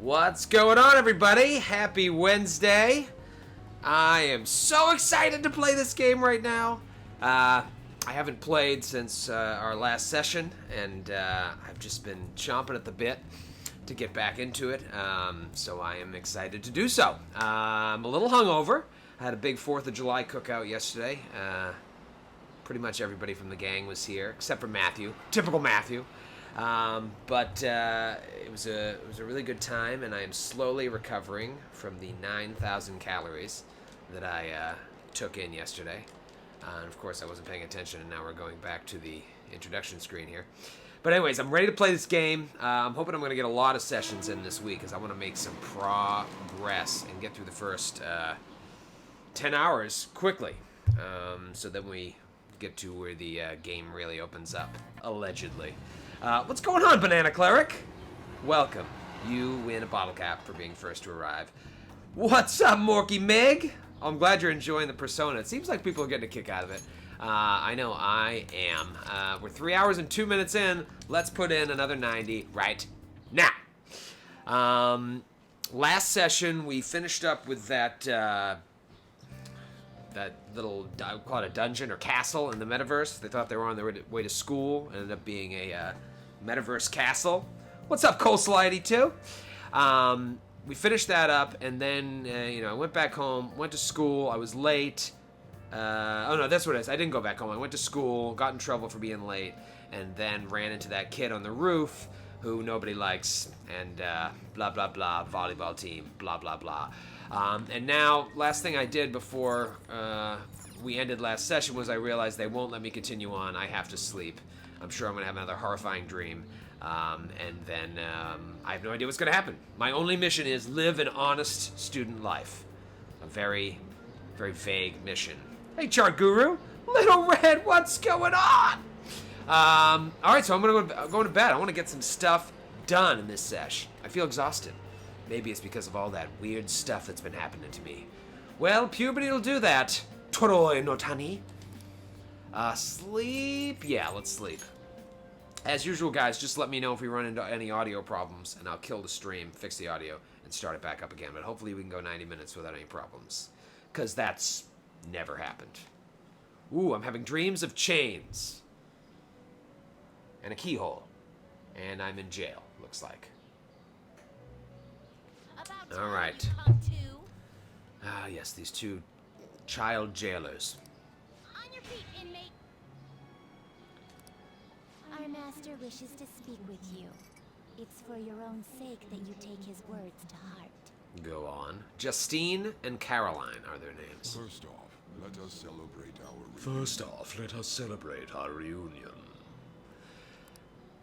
What's going on, everybody? Happy Wednesday. I am so excited to play this game right now. I haven't played since our last session, and I've just been chomping at the bit to get back into it, so I am excited to do so. I'm a little hungover. I had a big 4th of July cookout yesterday. Pretty much everybody from the gang was here, except for Matthew. Typical Matthew. But it was a really good time, and I am slowly recovering from the 9,000 calories that I took in yesterday. And of course, I wasn't paying attention, and now we're going back to the introduction screen here. But anyways, I'm ready to play this game. I'm hoping I'm going to get a lot of sessions in this week, because I want to make some progress and get through the first 10 hours quickly, so that we get to where the game really opens up, allegedly. What's going on, Banana Cleric? Welcome. You win a bottle cap for being first to arrive. What's up, Morky Meg? I'm glad you're enjoying the persona. It seems like people are getting a kick out of it. I know I am. We're 3 hours and 2 minutes in. Let's put in another 90 right now. Last session, we finished up with that little, I would call it a dungeon or castle in the Metaverse. They thought they were on their way to school. It ended up being a Metaverse castle. What's up, Coleslaw82? We finished that up, and then, I went back home, went to school. I was late. Oh, no, that's what it is. I didn't go back home. I went to school, got in trouble for being late, and then ran into that kid on the roof who nobody likes, and blah, blah, blah, volleyball team, blah, blah, blah. And now, last thing I did before we ended last session was I realized they won't let me continue on. I have to sleep. I'm sure I'm going to have another horrifying dream. And then I have no idea what's going to happen. My only mission is live an honest student life. A very, very vague mission. Hey, Chart Guru. Little Red, what's going on? All right, so I'm going to go to bed. I want to get some stuff done in this sesh. I feel exhausted. Maybe it's because of all that weird stuff that's been happening to me. Well, puberty will do that. Toroi no Tani. Sleep? Yeah, let's sleep. As usual, guys, just let me know if we run into any audio problems, and I'll kill the stream, fix the audio, and start it back up again. But hopefully we can go 90 minutes without any problems, because that's never happened. Ooh, I'm having dreams of chains. And a keyhole. And I'm in jail, looks like. All right. Ah, yes, these two child jailers. On your feet, inmate. Our master wishes to speak with you. It's for your own sake that you take his words to heart. Go on. Justine and Caroline are their names. First off, let us celebrate our reunion.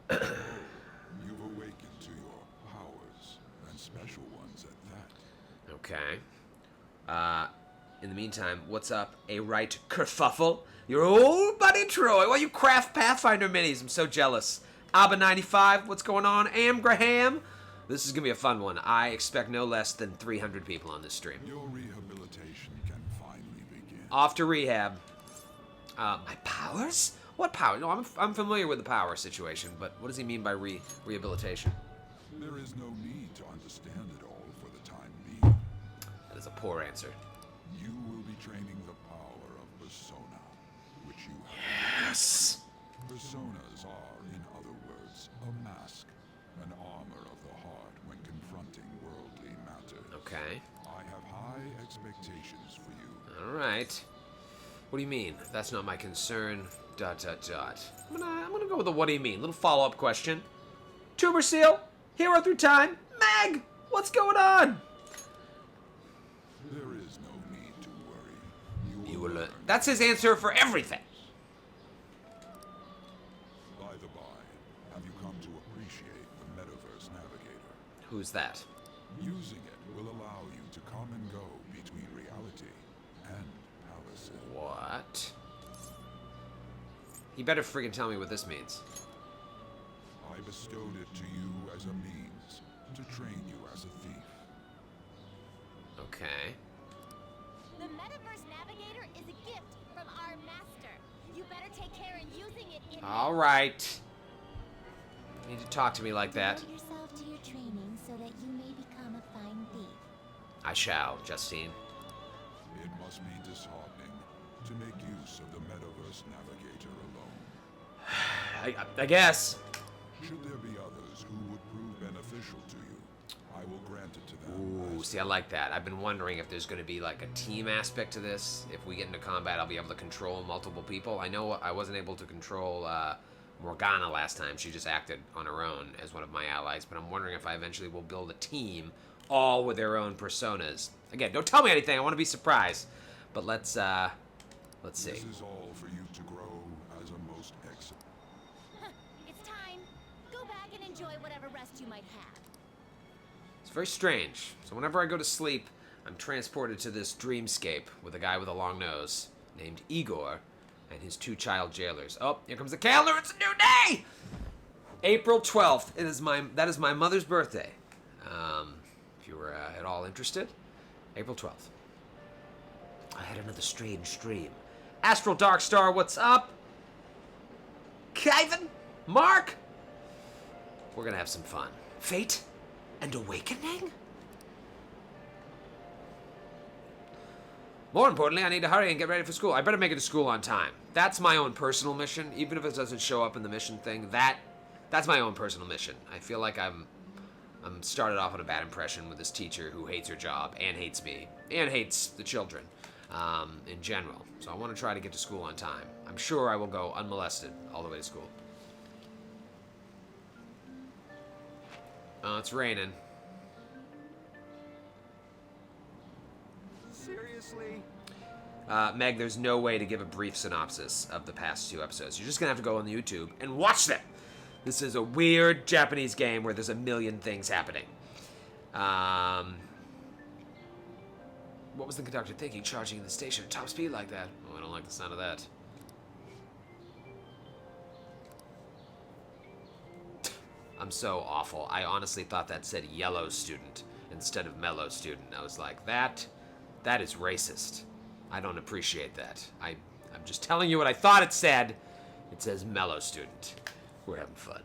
You've awakened to your powers, and special ones at that. Okay. In the meantime, what's up, a right kerfuffle? Your old buddy Troy. Well, you craft Pathfinder minis. I'm so jealous. Abba95, what's going on? Am Graham? This is going to be a fun one. I expect no less than 300 people on this stream. Your rehabilitation can finally begin. Off to rehab. My powers? What power? No, I'm familiar with the power situation, but what does he mean by rehabilitation? There is no need to understand it all for the time being. That is a poor answer. You will be training the power of persona, which you have. Yes. Personas are, in other words, a mask, an armor of the heart when confronting worldly matters. Okay. I have high expectations for you. All right. What do you mean? That's not my concern. ... I'm gonna go with a what do you mean? Little follow-up question. Tuber Seal, hero through time. Meg, what's going on? There is no need to worry. You will learn. That's his answer for everything. By the by, have you come to appreciate the Metaverse Navigator? Who's that? Using it will allow you to come and go between reality and palaces. What? You better friggin' tell me what this means. I bestowed it to you as a means to train you as a thief. Okay. The Metaverse Navigator is a gift from our master. You better take care in using it, inmate. All right. You need to talk to me like that. Devote yourself to your training so that you may become I shall, Justine. It must be disheartening to make use of the Metaverse Navigator alone. I guess. Should there be others who would prove beneficial to you, I will grant it to them. Ooh, see, I like that. I've been wondering if there's going to be like a team aspect to this. If we get into combat, I'll be able to control multiple people. I know I wasn't able to control Morgana last time. She just acted on her own as one of my allies. But I'm wondering if I eventually will build a team, all with their own personas. Again, don't tell me anything. I want to be surprised. But let's see. This is all for you to grow as a most excellent. It's time. Go back and enjoy whatever rest you might have. It's very strange. So whenever I go to sleep, I'm transported to this dreamscape with a guy with a long nose named Igor and his 2 child jailers. Oh, here comes the calendar. It's a new day! April 12th. That is my mother's birthday. If you were at all interested, April 12th. I had another strange dream. Astral Darkstar, what's up? Kevin? Mark? We're gonna have some fun. Fate and Awakening? More importantly, I need to hurry and get ready for school. I better make it to school on time. That's my own personal mission, even if it doesn't show up in the mission thing. That's my own personal mission. I feel like I'm started off on a bad impression with this teacher who hates her job and hates me and hates the children in general. So I want to try to get to school on time. I'm sure I will go unmolested all the way to school. Oh, it's raining. Seriously? Meg, there's no way to give a brief synopsis of the past 2 episodes. You're just gonna have to go on the YouTube and watch them. This is a weird Japanese game where there's a million things happening. What was the conductor thinking, charging in the station at top speed like that? Oh, I don't like the sound of that. I'm so awful. I honestly thought that said yellow student instead of mellow student. I was like, that is racist. I don't appreciate that. I'm just telling you what I thought it said. It says mellow student. We're having fun.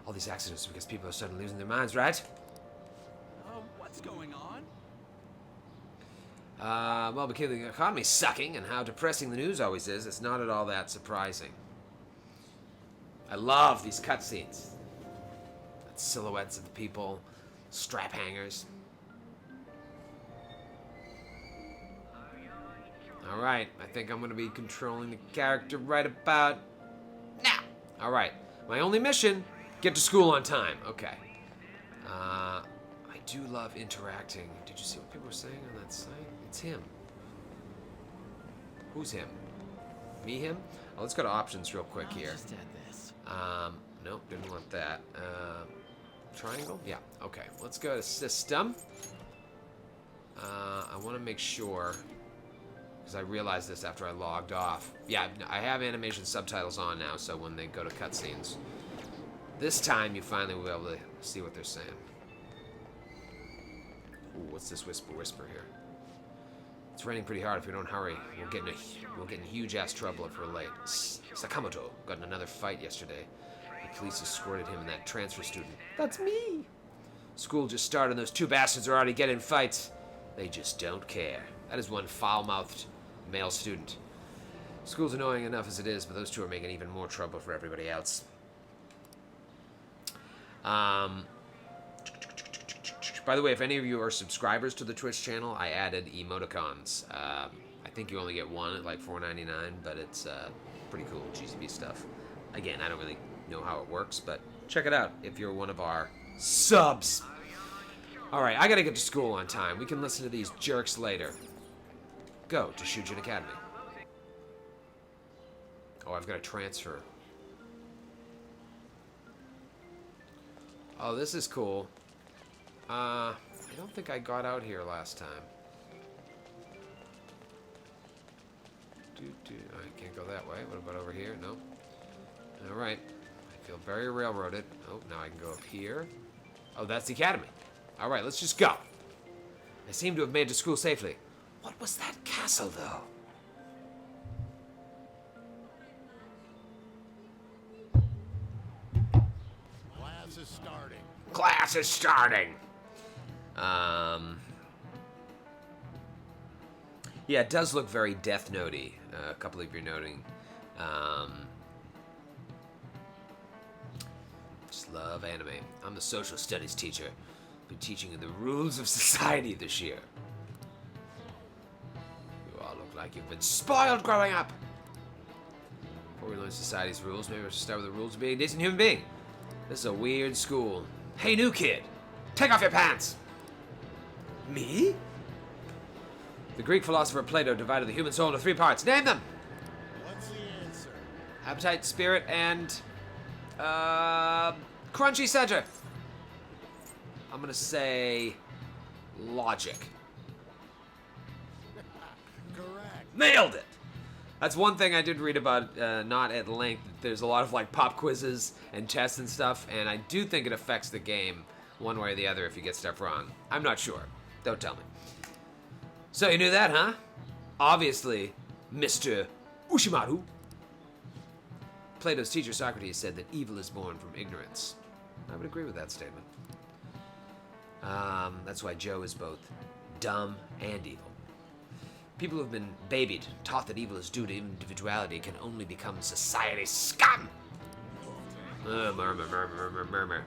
All these accidents because people are suddenly losing their minds, right? What's going on? Well, because the economy's sucking and how depressing the news always is, it's not at all that surprising. I love these cutscenes. Silhouettes of the people, strap hangers. Alright, I think I'm going to be controlling the character right about now. Alright, my only mission, get to school on time. Okay. I do love interacting. Did you see what people were saying on that site? It's him. Who's him? Me, him? Oh, let's go to options real quick here. Just add this. Nope, didn't want that. Triangle? Yeah, okay. Let's go to system. I want to make sure, because I realized this after I logged off. Yeah, I have animation subtitles on now, so when they go to cutscenes, this time you finally will be able to see what they're saying. Ooh, what's this whisper here? It's raining pretty hard. If we don't hurry, we'll get in huge ass trouble if we're late. Sakamoto got in another fight yesterday. The police escorted him and that transfer student. That's me. School just started and those 2 bastards are already getting in fights. They just don't care. That is one foul-mouthed male student. School's annoying enough as it is, but those 2 are making even more trouble for everybody else. By the way, if any of you are subscribers to the Twitch channel, I added emoticons. I think you only get 1 at like $4.99, but it's pretty cool GCB stuff. Again, I don't really know how it works, but check it out if you're one of our subs. Alright, I gotta get to school on time. We can listen to these jerks later. Go to Shujin Academy. Oh, I've got to transfer. Oh, this is cool. I don't think I got out here last time. I can't go that way. What about over here? Nope. Alright. I feel very railroaded. Oh, now I can go up here. Oh, that's the academy. Alright, let's just go. I seem to have made it to school safely. What was that castle, though? Class is starting. Class is starting. Yeah, it does look very Death Note-y. A couple of you noting. Just love anime. I'm the social studies teacher. Been teaching you the rules of society this year. You all look like you've been spoiled growing up. Before we learn society's rules, maybe we should start with the rules of being a decent human being. This is a weird school. Hey, new kid, take off your pants. Me? The Greek philosopher Plato divided the human soul into 3 parts. Name them. What's the answer? Appetite, spirit, and crunchy center. I'm gonna say logic. Correct. Nailed it. That's one thing I did read about, not at length. There's a lot of like pop quizzes and tests and stuff, and I do think it affects the game one way or the other if you get stuff wrong. I'm not sure. Don't tell me. So you knew that, huh? Obviously, Mr. Ushimaru. Plato's teacher Socrates said that evil is born from ignorance. I would agree with that statement. That's why Joe is both dumb and evil. People who have been babied, taught that evil is due to individuality, can only become society's scum. Murmur.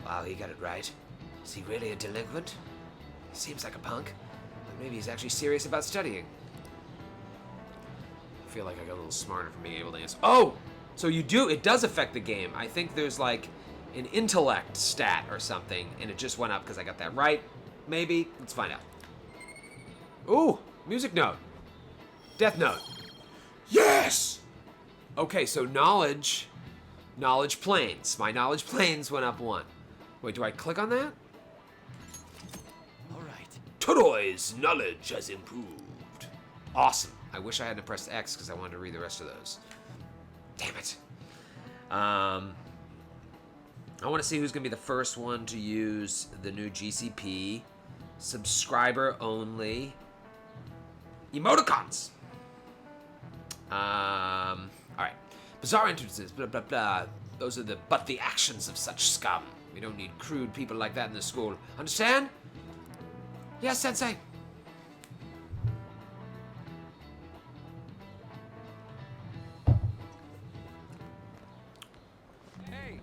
Wow, he got it right. Is he really a delinquent? He seems like a punk, but maybe he's actually serious about studying. I feel like I got a little smarter from being able to answer. Oh! So you do, it does affect the game. I think there's like an intellect stat or something, and it just went up because I got that right. Maybe. Let's find out. Ooh, music note. Death note. Yes! Okay, so knowledge planes. My knowledge planes went up 1. Wait, do I click on that? All right. Toroi's knowledge has improved. Awesome. I wish I hadn't pressed X because I wanted to read the rest of those. Damn it. I want to see who's going to be the first one to use the new GCP. Subscriber only. Emoticons. Alright. Bizarre entrances, blah, blah, blah. Those are the actions of such scum. We don't need crude people like that in the school. Understand? Yes, Sensei. Hey.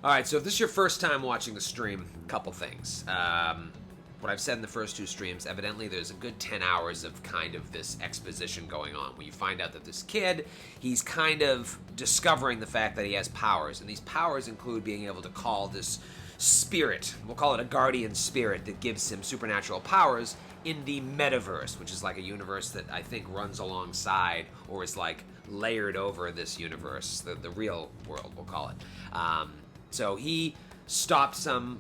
Alright, so if this is your first time watching the stream, couple things. What I've said in the first 2 streams, evidently there's a good 10 hours of kind of this exposition going on, where you find out that this kid, he's kind of discovering the fact that he has powers, and these powers include being able to call this spirit, we'll call it a guardian spirit, that gives him supernatural powers in the Metaverse, which is like a universe that I think runs alongside, or is like layered over this universe, the real world, we'll call it. So he stopped some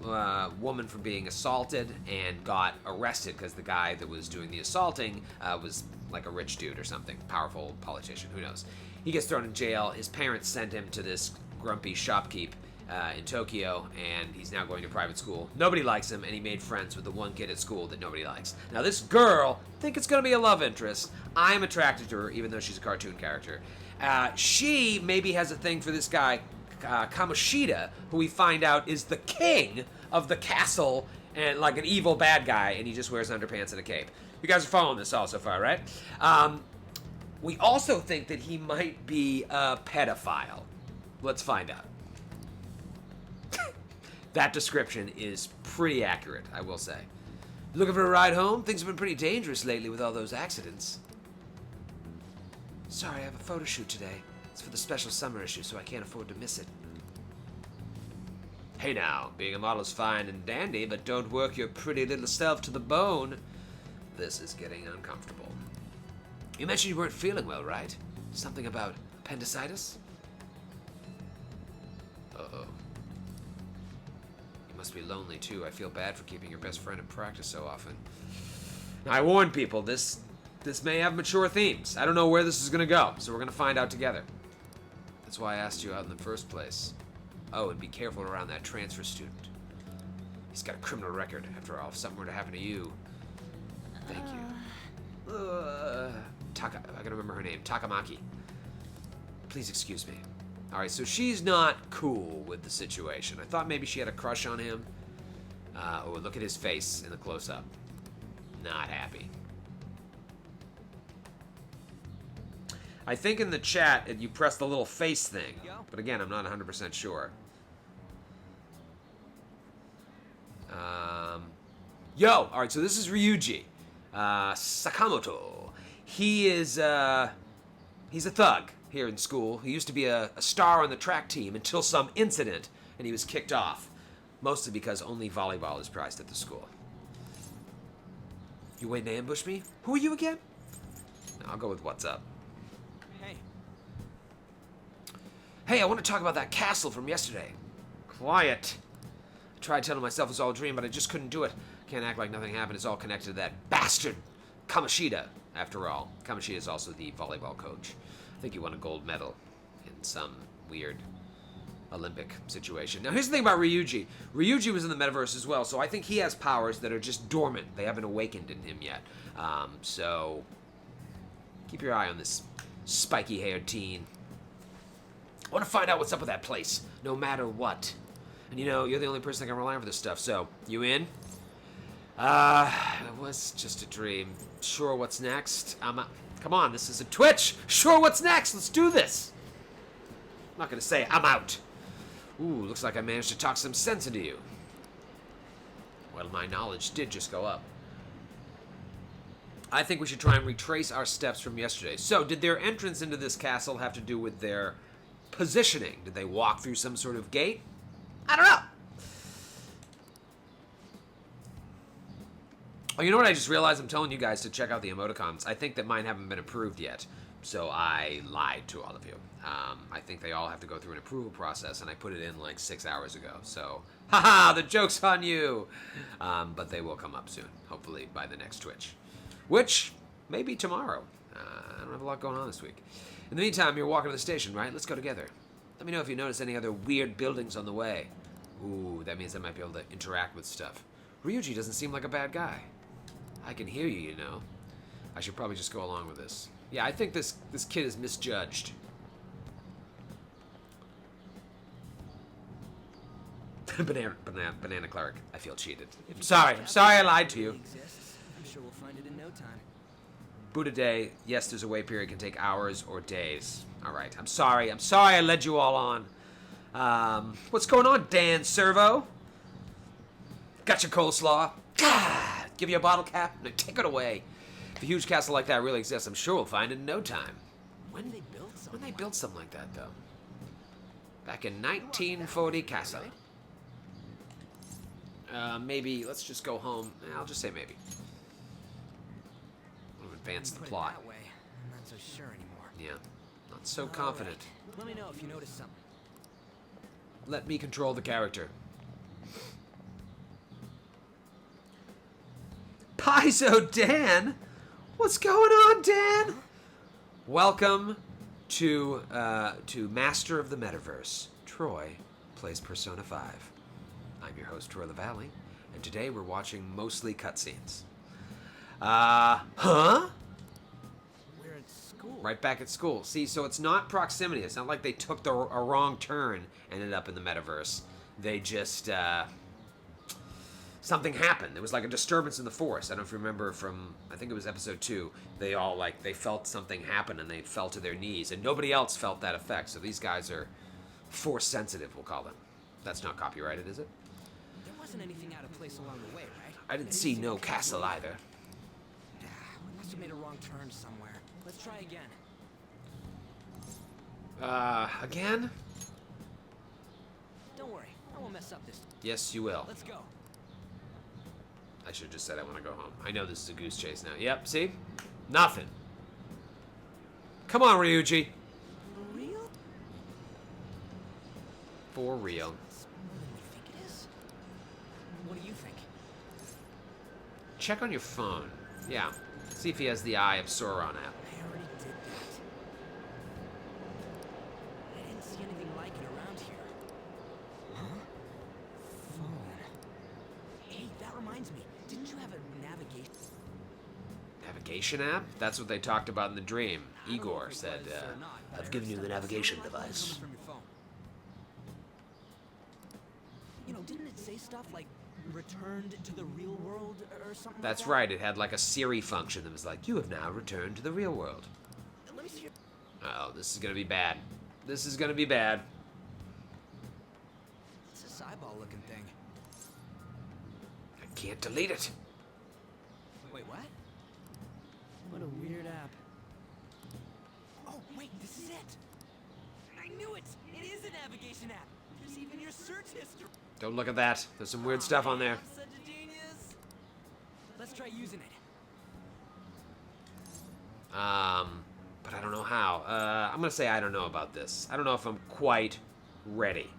woman from being assaulted and got arrested because the guy that was doing the assaulting was like a rich dude or something, powerful politician, who knows. He gets thrown in jail. His parents send him to this grumpy shopkeep in Tokyo, and he's now going to private school. Nobody likes him, and he made friends with the one kid at school that nobody likes. Now this girl, I think it's going to be a love interest. I'm attracted to her, even though she's a cartoon character. She maybe has a thing for this guy, Kamoshida, who we find out is the king of the castle and like an evil bad guy, and he just wears underpants and a cape. You guys are following this all so far, right? We also think that he might be a pedophile. Let's find out. That description is pretty accurate, I will say. Looking for a ride home? Things have been pretty dangerous lately with all those accidents. Sorry, I have a photo shoot today. It's for the special summer issue, so I can't afford to miss it. Hey now, being a model is fine and dandy, but don't work your pretty little self to the bone. This is getting uncomfortable. You mentioned you weren't feeling well, right? Something about appendicitis? Uh-oh. You must be lonely, too. I feel bad for keeping your best friend in practice so often. Now, I warn people, this may have mature themes. I don't know where this is going to go, so we're going to find out together. That's why I asked you out in the first place. Oh, and be careful around that transfer student. He's got a criminal record. After all, if something were to happen to you. Thank you. I gotta remember her name. Takamaki. Please excuse me. Alright, so she's not cool with the situation. I thought maybe she had a crush on him. Oh, look at his face in the close-up. Not happy. I think in the chat, you press the little face thing. But again, I'm not 100% sure. Yo! Alright, so this is Ryuji. Sakamoto. He is, he's a thug here in school. He used to be a star on the track team until some incident, and he was kicked off. Mostly because only volleyball is prized at the school. You waiting to ambush me? Who are you again? No, I'll go with what's up. Hey. Hey, I want to talk about that castle from yesterday. Quiet. I tried telling myself it was all a dream, but I just couldn't do it. Can't act like nothing happened. It's all connected to that bastard Kamoshida, after all. Kamoshida is also the volleyball coach. I think he won a gold medal in some weird Olympic situation. Now, here's the thing about Ryuji. Ryuji was in the metaverse as well, so I think he has powers that are just dormant. They haven't awakened in him yet. So, keep your eye on this spiky-haired teen. I want to find out what's up with that place, no matter what. And you know, you're the only person that can rely on for this stuff, so, you in? It was just a dream. Sure, what's next? Come on, this is a Twitch! Sure, what's next? Let's do this! I'm not gonna say I'm out. Ooh, looks like I managed to talk some sense into you. Well, my knowledge did just go up. I think we should try and retrace our steps from yesterday. So, did their entrance into this castle have to do with their positioning? Did they walk through some sort of gate? I don't know. Oh, you know what I just realized? I'm telling you guys to check out the emoticons. I think that mine haven't been approved yet. So I lied to all of you. I think they all have to go through an approval process, and I put it in like 6 hours ago. So, haha, the joke's on you. But they will come up soon, hopefully by the next Twitch, which may be tomorrow. I don't have a lot going on this week. In the meantime, you're walking to the station, right? Let's go together. Let me know if you notice any other weird buildings on the way. Ooh, that means I might be able to interact with stuff. Ryuji doesn't seem like a bad guy. I can hear you, you know. I should probably just go along with this. Yeah, I think this kid is misjudged. Banana cleric. I feel cheated. I'm sorry I lied to you. Exists. I'm sure we'll find it in no time. Buddha Day. Yes, there's a wait period. Can take hours or days. All right. I'm sorry I led you all on. What's going on, Dan Servo? Got your coleslaw. God, give you a bottle cap. No, take it away. If a huge castle like that really exists, I'm sure we'll find it in no time. When they built something? When they built something like that, though. Back in 1940 castle. Maybe, let's just go home. I'll just say maybe. We'll advance the Put it plot. that way. I'm not so sure anymore. Yeah, not so All confident. right. Let me know if you notice something. Let me control the character. Paizo Dan? What's going on, Dan? Welcome to Master of the Metaverse. Troy plays Persona 5. I'm your host, Troy LaValle, and today we're watching mostly cutscenes. Huh? We're at school. Right back at school. See, so it's not proximity. It's not like they took a wrong turn and ended up in the metaverse. They just, something happened. There was like a disturbance in the forest. I don't know if you remember from, I think it was episode 2. They all, they felt something happen and they fell to their knees. And nobody else felt that effect. So these guys are force sensitive, we'll call them. That's not copyrighted, is it? There wasn't anything out of place along the way, right? I didn't see no castle either. We must have made a wrong turn somewhere. Let's try again. Again? Don't worry, I won't mess up this. Yes, you will. Let's go. I should have just said I want to go home. I know this is a goose chase now. Yep, see? Nothing. Come on, Ryuji. For real? For real. It's more than we think it is. What do you think? Check on your phone. Yeah. See if he has the Eye of Sauron app. I already did that. I didn't see anything like it around here. Huh? Phone. Hey, that reminds me. Didn't you have a navigation? Navigation app? That's what they talked about in the dream. I don't know Igor if it said, was or not, but I I've heard given you the stuff navigation sounded like it was device. coming from your phone. You know, didn't it say stuff like returned to the real world or something? That's like that? right. It had like a Siri function that was like, "You have now returned to the real world." Let me see your... Oh, this is gonna be bad. This is gonna be bad. It's this eyeball-looking thing. I can't delete it. Wait, what? What a weird app. Oh, wait, this is it! I knew it! It is a navigation app! There's even your search history! Don't look at that. There's some weird stuff on there. I'm such a genius! Let's try using it. But I don't know how. I'm gonna say I don't know about this. I don't know if I'm quite ready.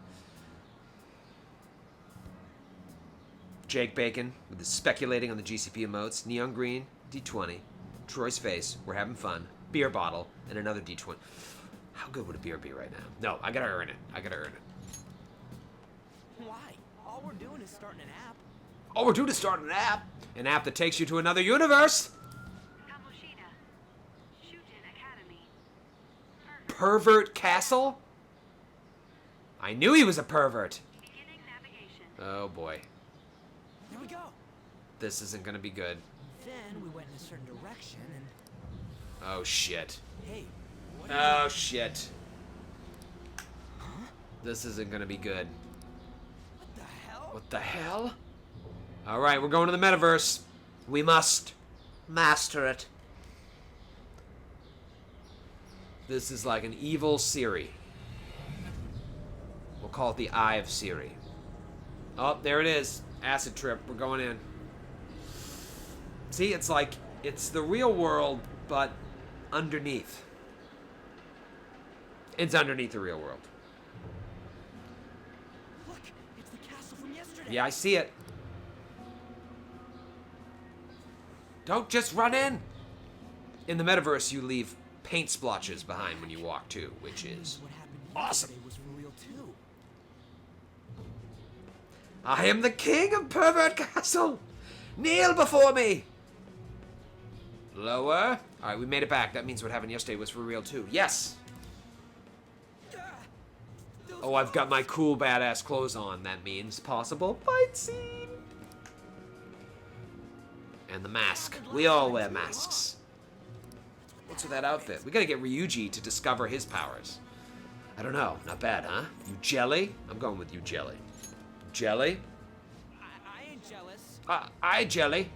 Jake Bacon with his speculating on the GCP emotes. Neon Green, D20. Troy's face, we're having fun. Beer bottle, and another D20. How good would a beer be right now? No, I gotta earn it. I gotta earn it. Why? All we're doing is starting an app. All we're doing is start an app. An app that takes you to another universe. Kamoshida. Shujin Academy. Pervert Castle? I knew he was a pervert. Beginning navigation. Oh boy. There we go. This isn't gonna be good. Then we went in a certain direction and... Oh shit. Hey, what Oh shit. This isn't gonna be good. What the hell? What the hell? Alright, we're going to the metaverse. We must master it. This is like an evil Siri. We'll call it the Eye of Siri. Oh, there it is. Acid trip. We're going in. See, it's like, it's the real world, but underneath. It's underneath the real world. Look, it's the castle from yesterday. Yeah, I see it. Don't just run in. In the metaverse, you leave paint splotches behind when you walk too, which is What happened awesome. yesterday was for real too. I am the king of Pervert Castle. Kneel before me. Lower. All right, we made it back. That means what happened yesterday was for real too. Yes. Oh, I've got my cool badass clothes on. That means possible fight scene. And the mask. We all wear masks. What's with that outfit? We gotta get Ryuji to discover his powers. I don't know. Not bad, huh? You jelly? I'm going with you, jelly. Jelly? I ain't jealous. I jelly.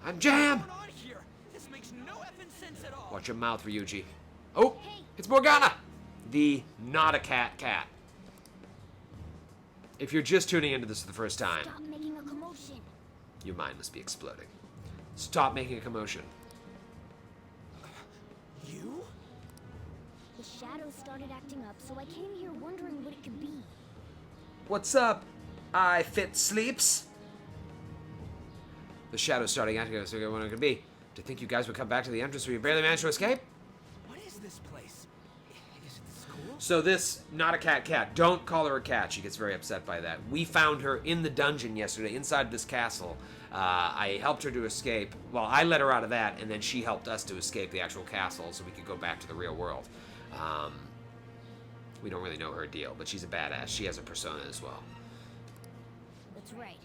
I'm jam. What's going on here? This makes no effing sense at all. Watch your mouth, Ryuji. Oh, it's Morgana. The not a cat. If you're just tuning into this for the first time, Stop making a commotion. your mind must be exploding. Stop making a commotion. You? The shadows started acting up, so I came here wondering what it could be. What's up? I fit sleeps. The shadow's starting acting up, so I what it could be. To think you guys would come back to the entrance where you barely managed to escape? What is this place? Is it the school? So this, not a cat. Don't call her a cat. She gets very upset by that. We found her in the dungeon yesterday, inside this castle. I helped her to escape. Well, I let her out of that, and then she helped us to escape the actual castle so we could go back to the real world. We don't really know her deal, but she's a badass. She has a persona as well. That's right.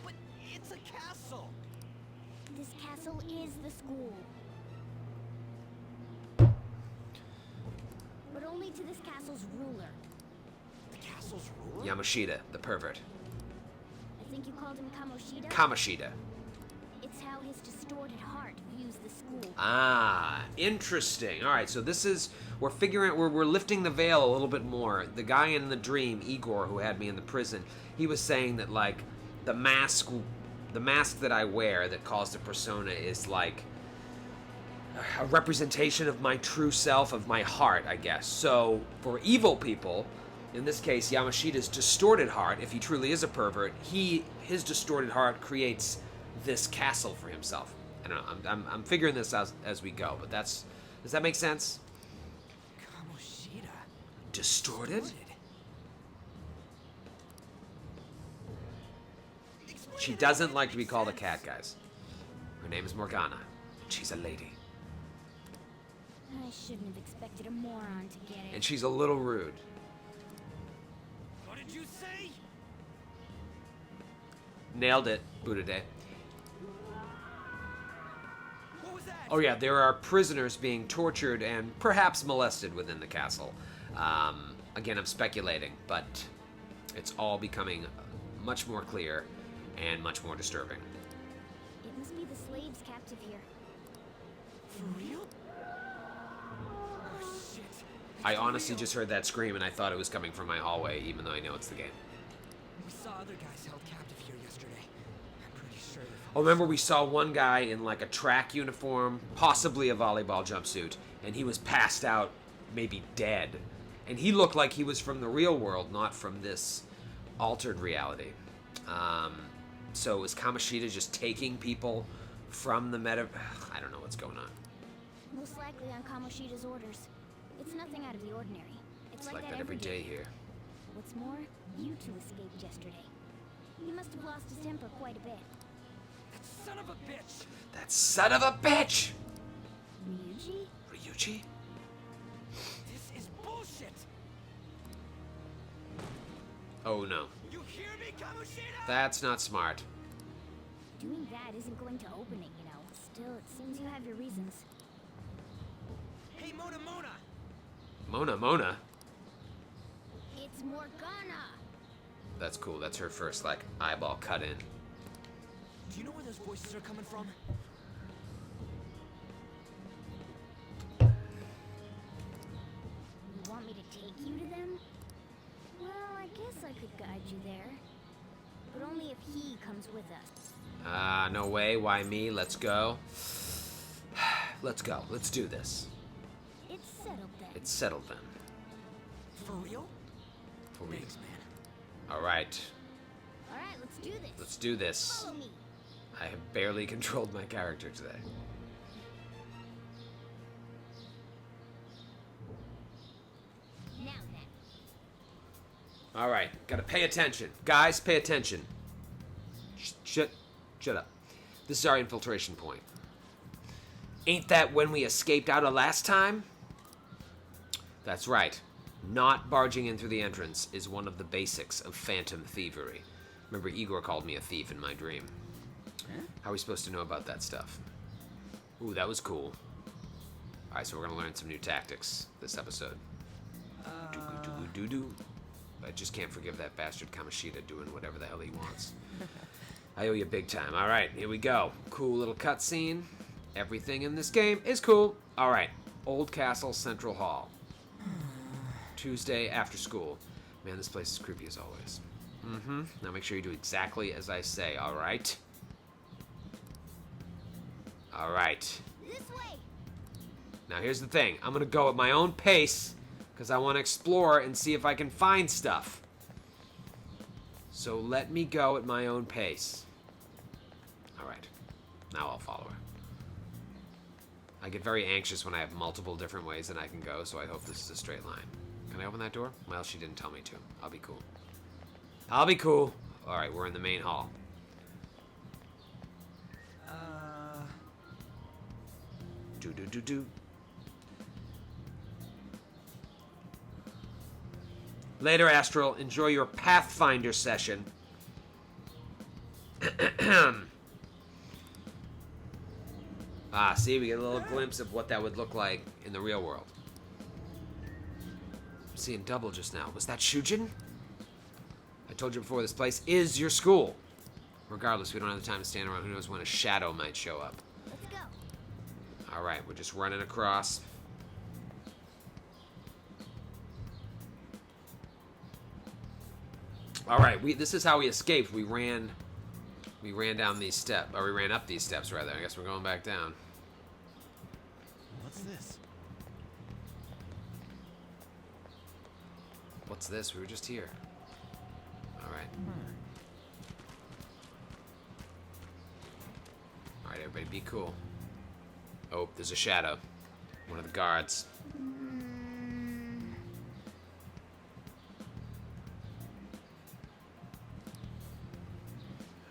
But it's a castle. This castle is the school. But only to this castle's ruler. The castle's ruler? Yamashita, the pervert. I think you called him Kamoshida? Kamoshida. It's how his distorted heart views the school. Ah, interesting. All right, so this is we're lifting the veil a little bit more. The guy in the dream, Igor, who had me in the prison, he was saying that like the mask that I wear that caused the persona is like a representation of my true self, of my heart, I guess. So for evil people, in this case, Yamashita's distorted heart, if he truly is a pervert, his distorted heart creates this castle for himself. I don't know. I'm figuring this out as we go, but does that make sense? Kamoshida. Distorted? Explain She it, doesn't it like to be makes called a sense. cat, guys. Her name is Morgana, and she's a lady. I shouldn't have expected a moron to get it. And she's a little rude. What did you say? Nailed it, Buddha Day. What was that? Oh yeah, there are prisoners being tortured and perhaps molested within the castle. Again, I'm speculating, but it's all becoming much more clear and much more disturbing. It must be the slaves captive here. For real? Oh shit. I honestly just heard that scream and I thought it was coming from my hallway, even though I know it's the game. We saw other guys held captive here yesterday. I'm pretty sure they're Oh, remember we saw one guy in like a track uniform, possibly a volleyball jumpsuit, and he was passed out, maybe dead. And he looked like he was from the real world, not from this altered reality. So is Kamoshida just taking people from the meta... I don't know what's going on. Most likely on Kamoshida's orders. It's nothing out of the ordinary. It's like that every day here. What's more, you two escaped yesterday. He must have lost his temper quite a bit. That son of a bitch! That son of a bitch! Ryuji? Ryuji? This is bullshit! Oh no. You hear me, Kamoshida? That's not smart. Doing that isn't going to open it, you know. Still, it seems you have your reasons. Hey, Mona Mona! Mona? It's Morgana! That's cool. That's her first, like, eyeball cut in. Do you know where those voices are coming from? You want me to take you to them? Well, I guess I could guide you there. But only if he comes with us. No way. Why me? Let's go. Let's go. Let's do this. It's settled then. It's settled then. For real? For me. Thanks, man. Alright. Alright, let's do this. Let's do this. Follow me. I have barely controlled my character today. Now then. Alright. Gotta pay attention. Guys, pay attention. Shut up. This is our infiltration point. Ain't that when we escaped out of last time? That's right. Not barging in through the entrance is one of the basics of phantom thievery. Remember, Igor called me a thief in my dream. How are we supposed to know about that stuff? Ooh, that was cool. Alright, so we're gonna learn some new tactics this episode. Do-do-do-do-do. I just can't forgive that bastard Kamoshida doing whatever the hell he wants. I owe you big time. Alright, here we go. Cool little cutscene. Everything in this game is cool. Alright, Old Castle Central Hall. Tuesday after school. Man, this place is creepy as always. Now make sure you do exactly as I say, alright? Alright. This way. Now here's the thing. I'm gonna go at my own pace because I want to explore and see if I can find stuff. So let me go at my own pace. Alright. Now I'll follow her. I get very anxious when I have multiple different ways that I can go, so I hope this is a straight line. Can I open that door? Well, she didn't tell me to. I'll be cool. I'll be cool. Alright, we're in the main hall. Do. Later, Astral. Enjoy your Pathfinder session. See, we get a little glimpse of what that would look like in the real world. I'm seeing double just now. Was that Shujin? I told you before, this place is your school. Regardless, we don't have the time to stand around. Who knows when a shadow might show up. Let's go. Alright, we're just running across. Alright, this is how we escaped. We ran down these steps, or we ran up these steps rather. I guess we're going back down. What's this? What's this? We were just here. Alright. Alright, everybody be cool. Oh, there's a shadow. One of the guards.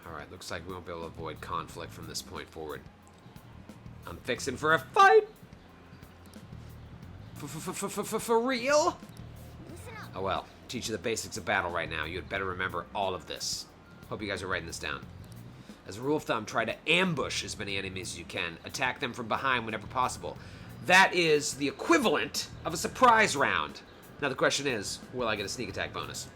Alright, looks like we won't be able to avoid conflict from this point forward. I'm fixing for a fight! For real? Listen up. Oh well, teach you the basics of battle right now. You had better remember all of this. Hope you guys are writing this down. As a rule of thumb, try to ambush as many enemies as you can. Attack them from behind whenever possible. That is the equivalent of a surprise round. Now the question is, will I get a sneak attack bonus?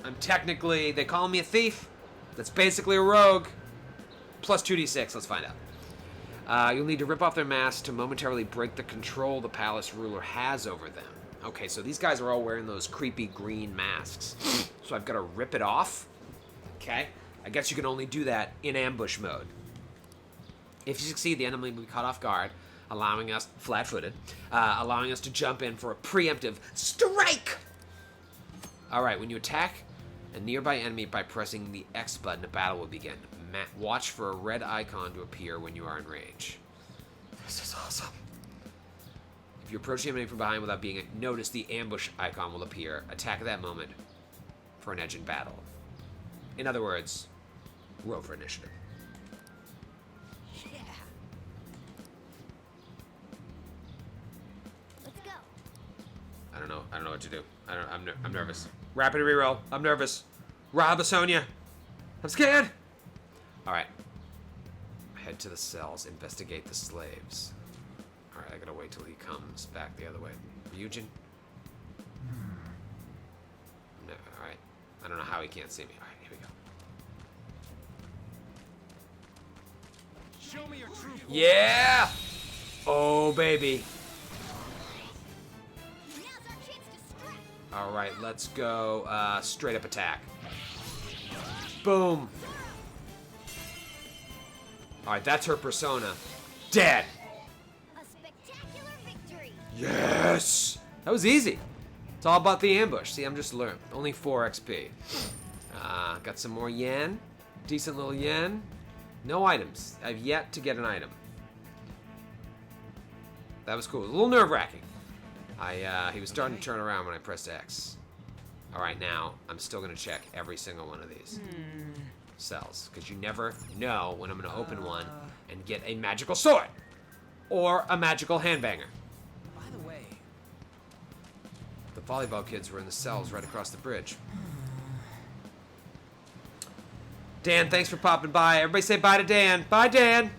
I'm technically, they call me a thief. That's basically a rogue. Plus 2d6, let's find out. You'll need to rip off their masks to momentarily break the control the palace ruler has over them. Okay, so these guys are all wearing those creepy green masks. So I've got to rip it off. Okay. I guess you can only do that in ambush mode. If you succeed, the enemy will be caught off guard, allowing us, flat-footed, allowing us to jump in for a preemptive strike. All right, when you attack a nearby enemy by pressing the X button, a battle will begin. Watch for a red icon to appear when you are in range. This is awesome. If you approach the enemy from behind without being noticed, the ambush icon will appear. Attack at that moment for an edge in battle. In other words, roll for initiative. Yeah. Let's go. I don't know what to do. I'm nervous. Rapid reroll. I'm nervous. Rob a Sonia. I'm scared. All right. Head to the cells. Investigate the slaves. All right, I gotta wait till he comes back the other way. Ryuji? No, all right. I don't know how he can't see me. All right, here we go. Show me your true form. Yeah! Oh, baby. Now's our chance to strike. All right, let's go straight up attack. Boom. All right, that's her persona. Dead. A spectacular victory. Yes! That was easy. It's all about the ambush. See, I'm just learning. Only 4 XP. Got some more yen. Decent little yen. No items. I've yet to get an item. That was cool. It was a little nerve-wracking. He was starting to turn around when I pressed X. All right, now I'm still going to check every single one of these cells, because you never know when I'm going to open one and get a magical sword or a magical handbanger. By the way, The volleyball kids were in the cells right across the bridge. Dan, thanks for popping by. Everybody say bye to Dan. Bye, Dan.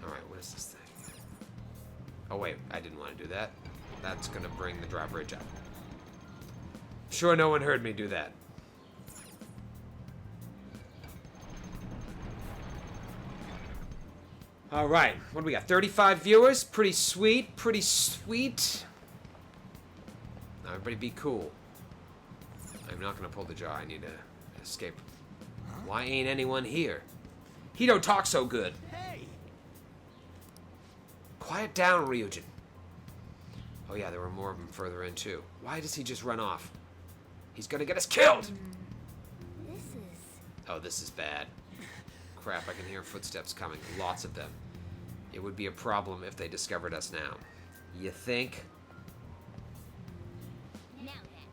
All right, what is this thing? Oh, wait, I didn't want to do that. That's going to bring the drawbridge up. Sure, no one heard me do that. All right, what do we got? 35 viewers. Pretty sweet, pretty sweet. Now everybody be cool. I'm not gonna pull the jaw. I need to escape. Why ain't anyone here? He don't talk so good. hey, Quiet down, Ryuji. Oh yeah, there were more of them further in too. Why does he just run off? He's gonna get us killed! This is... Oh, this is bad. Crap, I can hear footsteps coming. Lots of them. It would be a problem if they discovered us now. You think? Now then.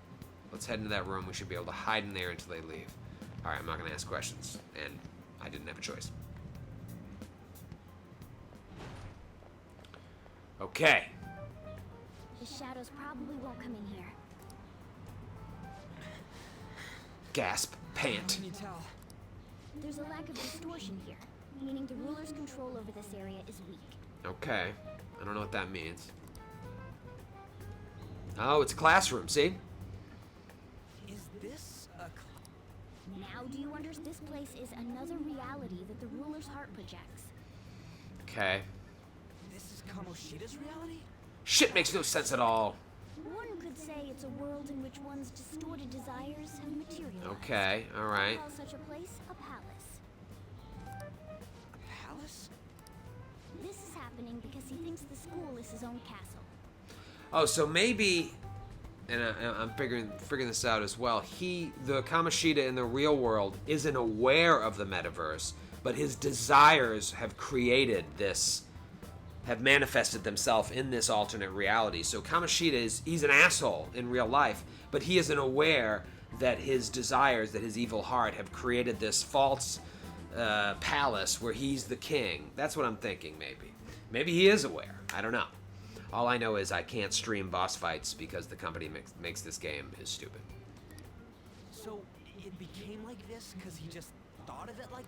Let's head into that room. We should be able to hide in there until they leave. Alright, I'm not gonna ask questions. And I didn't have a choice. Okay. The shadows probably won't come in here. Gasp. Pant. can you tell? There's a lack of distortion here, meaning the ruler's control over this area is weak. Okay. I don't know what that means. Oh, it's a classroom, see? Is this a Now do you understand? This place is another reality that the ruler's heart projects. Okay. This is Kamoshida's reality? Shit makes no sense at all. One could say it's a world in which one's distorted desires have materialized. Okay, alright. Call such a place a palace. A palace? This is happening because he thinks the school is his own castle. Oh, so maybe, and I'm figuring this out as well. The Kamoshida in the real world isn't aware of the metaverse, but his desires have created this, have manifested themselves in this alternate reality. So Kamoshida he's an asshole in real life, but he isn't aware that his desires, that his evil heart, have created this false palace where he's the king. That's what I'm thinking, maybe. Maybe he is aware. I don't know. All I know is I can't stream boss fights because the company makes this game is stupid. So it became like this because he just thought of it like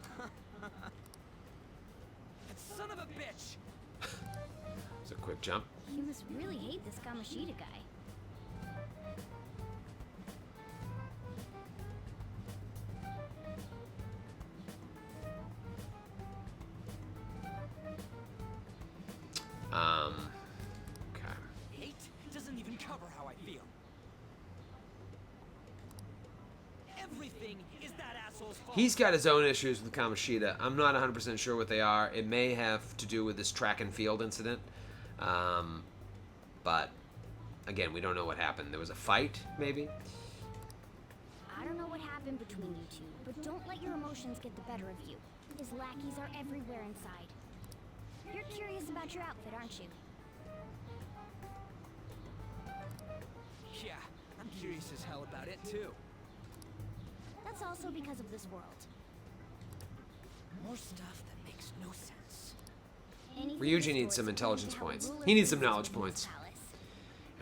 that son of a bitch! It's a quick jump. You must really hate this Kamoshida guy. Okay. Hate doesn't even cover how I feel. Everything is that asshole's fault. He's got his own issues with Kamoshida. I'm not 100% sure what they are. It may have to do with this track and field incident. But, again, we don't know what happened. There was a fight, maybe? I don't know what happened between you two, but don't let your emotions get the better of you. His lackeys are everywhere inside. You're curious about your outfit, aren't you? Yeah, I'm curious as hell about it, too. That's also because of this world. More stuff that makes no sense. Anything Ryuji needs some distorts intelligence according to how a points. ruler He needs some pleases knowledge within his points. palace.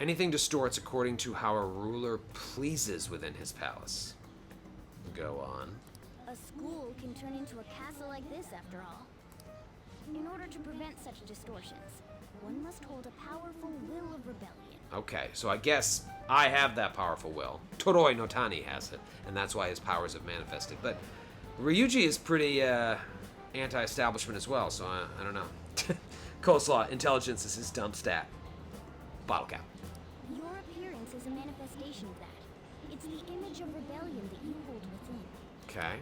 Anything distorts according to how a ruler pleases within his palace. Go on. A school can turn into a castle like this, after all. In order to prevent such distortions, one must hold a powerful will of rebellion. Okay, so I guess I have that powerful will. Toroi no Tani has it, and that's why his powers have manifested. But Ryuji is pretty anti-establishment as well, so I don't know. Coleslaw, intelligence is his dump stat. Bottle cap. Your appearance is a manifestation of that. It's the image of rebellion that you hold within. Okay.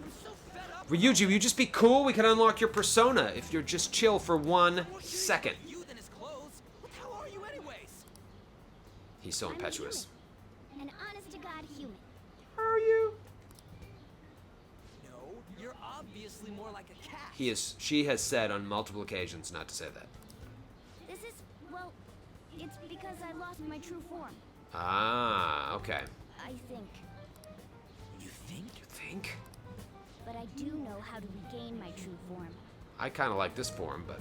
I'm so fed up. Ryuji, will you just be cool? We can unlock your persona if you're just chill for 1 More second. curious about you than his clothes. What the hell are you anyways? He's so I'm a impetuous. human. An honest-to-God human. Are you? No, you're obviously more like a cat. He is. She has said on multiple occasions not to say that. This is, well, it's because I lost my true form. Ah, okay. I think. You think? You think? But I do know how to regain my true form. I kind of like this form, but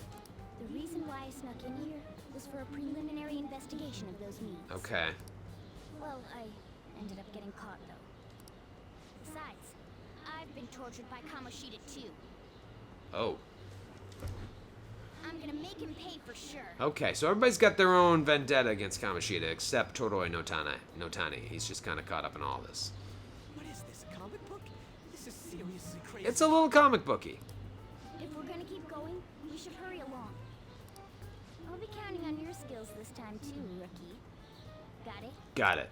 The reason why I snuck in here was for a preliminary investigation of those needs. okay. Well, I ended up getting caught, though. Besides, I've been tortured by Kamoshida, too. Oh. I'm gonna make him pay for sure. Okay, so everybody's got their own vendetta against Kamoshida, except Toroi no Tani. He's just kind of caught up in all this. What is this, a comic book? This is seriously crazy. It's a little comic booky. If we're gonna keep going, we should hurry along. I'll be counting on your skills this time, too, rookie. Got it? Got it.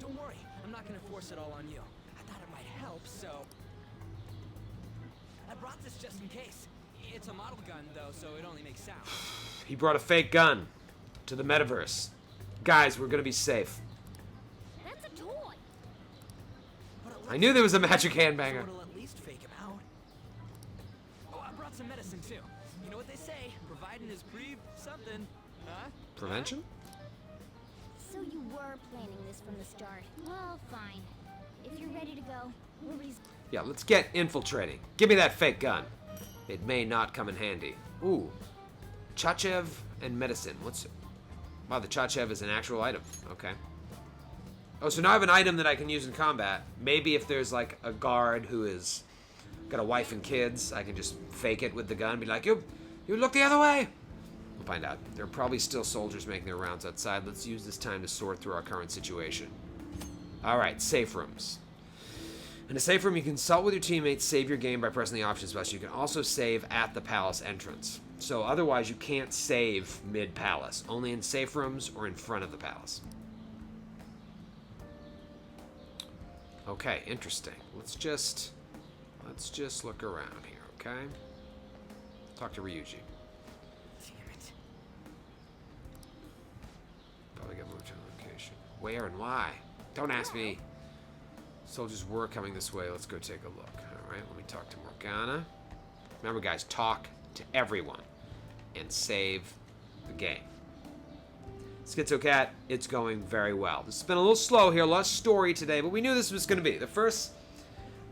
Don't worry, I'm not gonna force it all on you. I thought it might help, so... I brought this just in case. It's a model gun, though, so it only makes sound. He brought a fake gun to the Metaverse. Guys, we're gonna be safe. That's a toy! But I knew there was a magic handbanger. So it'll at least fake him out. Oh, I brought some medicine, too. You know what they say, providing is something. Huh? Prevention? So you were planning this from the start. Well, fine. If you're ready to go, we'll Yeah, let's get infiltrating. Give me that fake gun. It may not come in handy. Ooh. Chachev and medicine. What's... Wow, the Chachev is an actual item. Okay. Oh, so now I have an item that I can use in combat. Maybe if there's, like, a guard who is... got a wife and kids, I can just fake it with the gun. Be like, you look the other way! We'll find out. There are probably still soldiers making their rounds outside. Let's use this time to sort through our current situation. Alright, safe rooms. In a safe room, you can consult with your teammates, save your game by pressing the options button. You can also save at the palace entrance. So otherwise, you can't save mid-palace. Only in safe rooms or in front of the palace. Okay, interesting. Let's just look around here, okay? Talk to Ryuji. Damn it. Probably get moved to a location. Where and why? Don't ask me. Soldiers were coming this way. Let's go take a look. All right, let me talk to Morgana. Remember, guys, talk to everyone and save the game. Schizocat, it's going very well. This has been a little slow here, less story today, but we knew this was going to be. The first,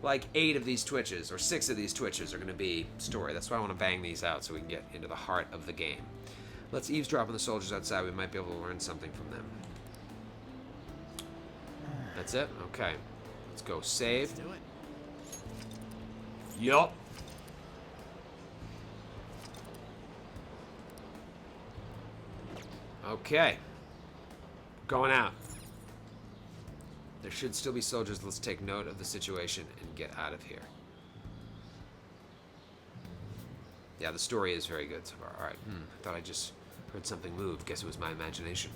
like, 8 of these twitches, or 6 of these twitches are going to be story. That's why I want to bang these out so we can get into the heart of the game. Let's eavesdrop on the soldiers outside. We might be able to learn something from them. That's it? Okay. Let's go save. Let's do it. Yup. Okay. Going out. There should still be soldiers. Let's take note of the situation and get out of here. Yeah, the story is very good so far. Alright. I thought I just heard something move. Guess it was my imagination.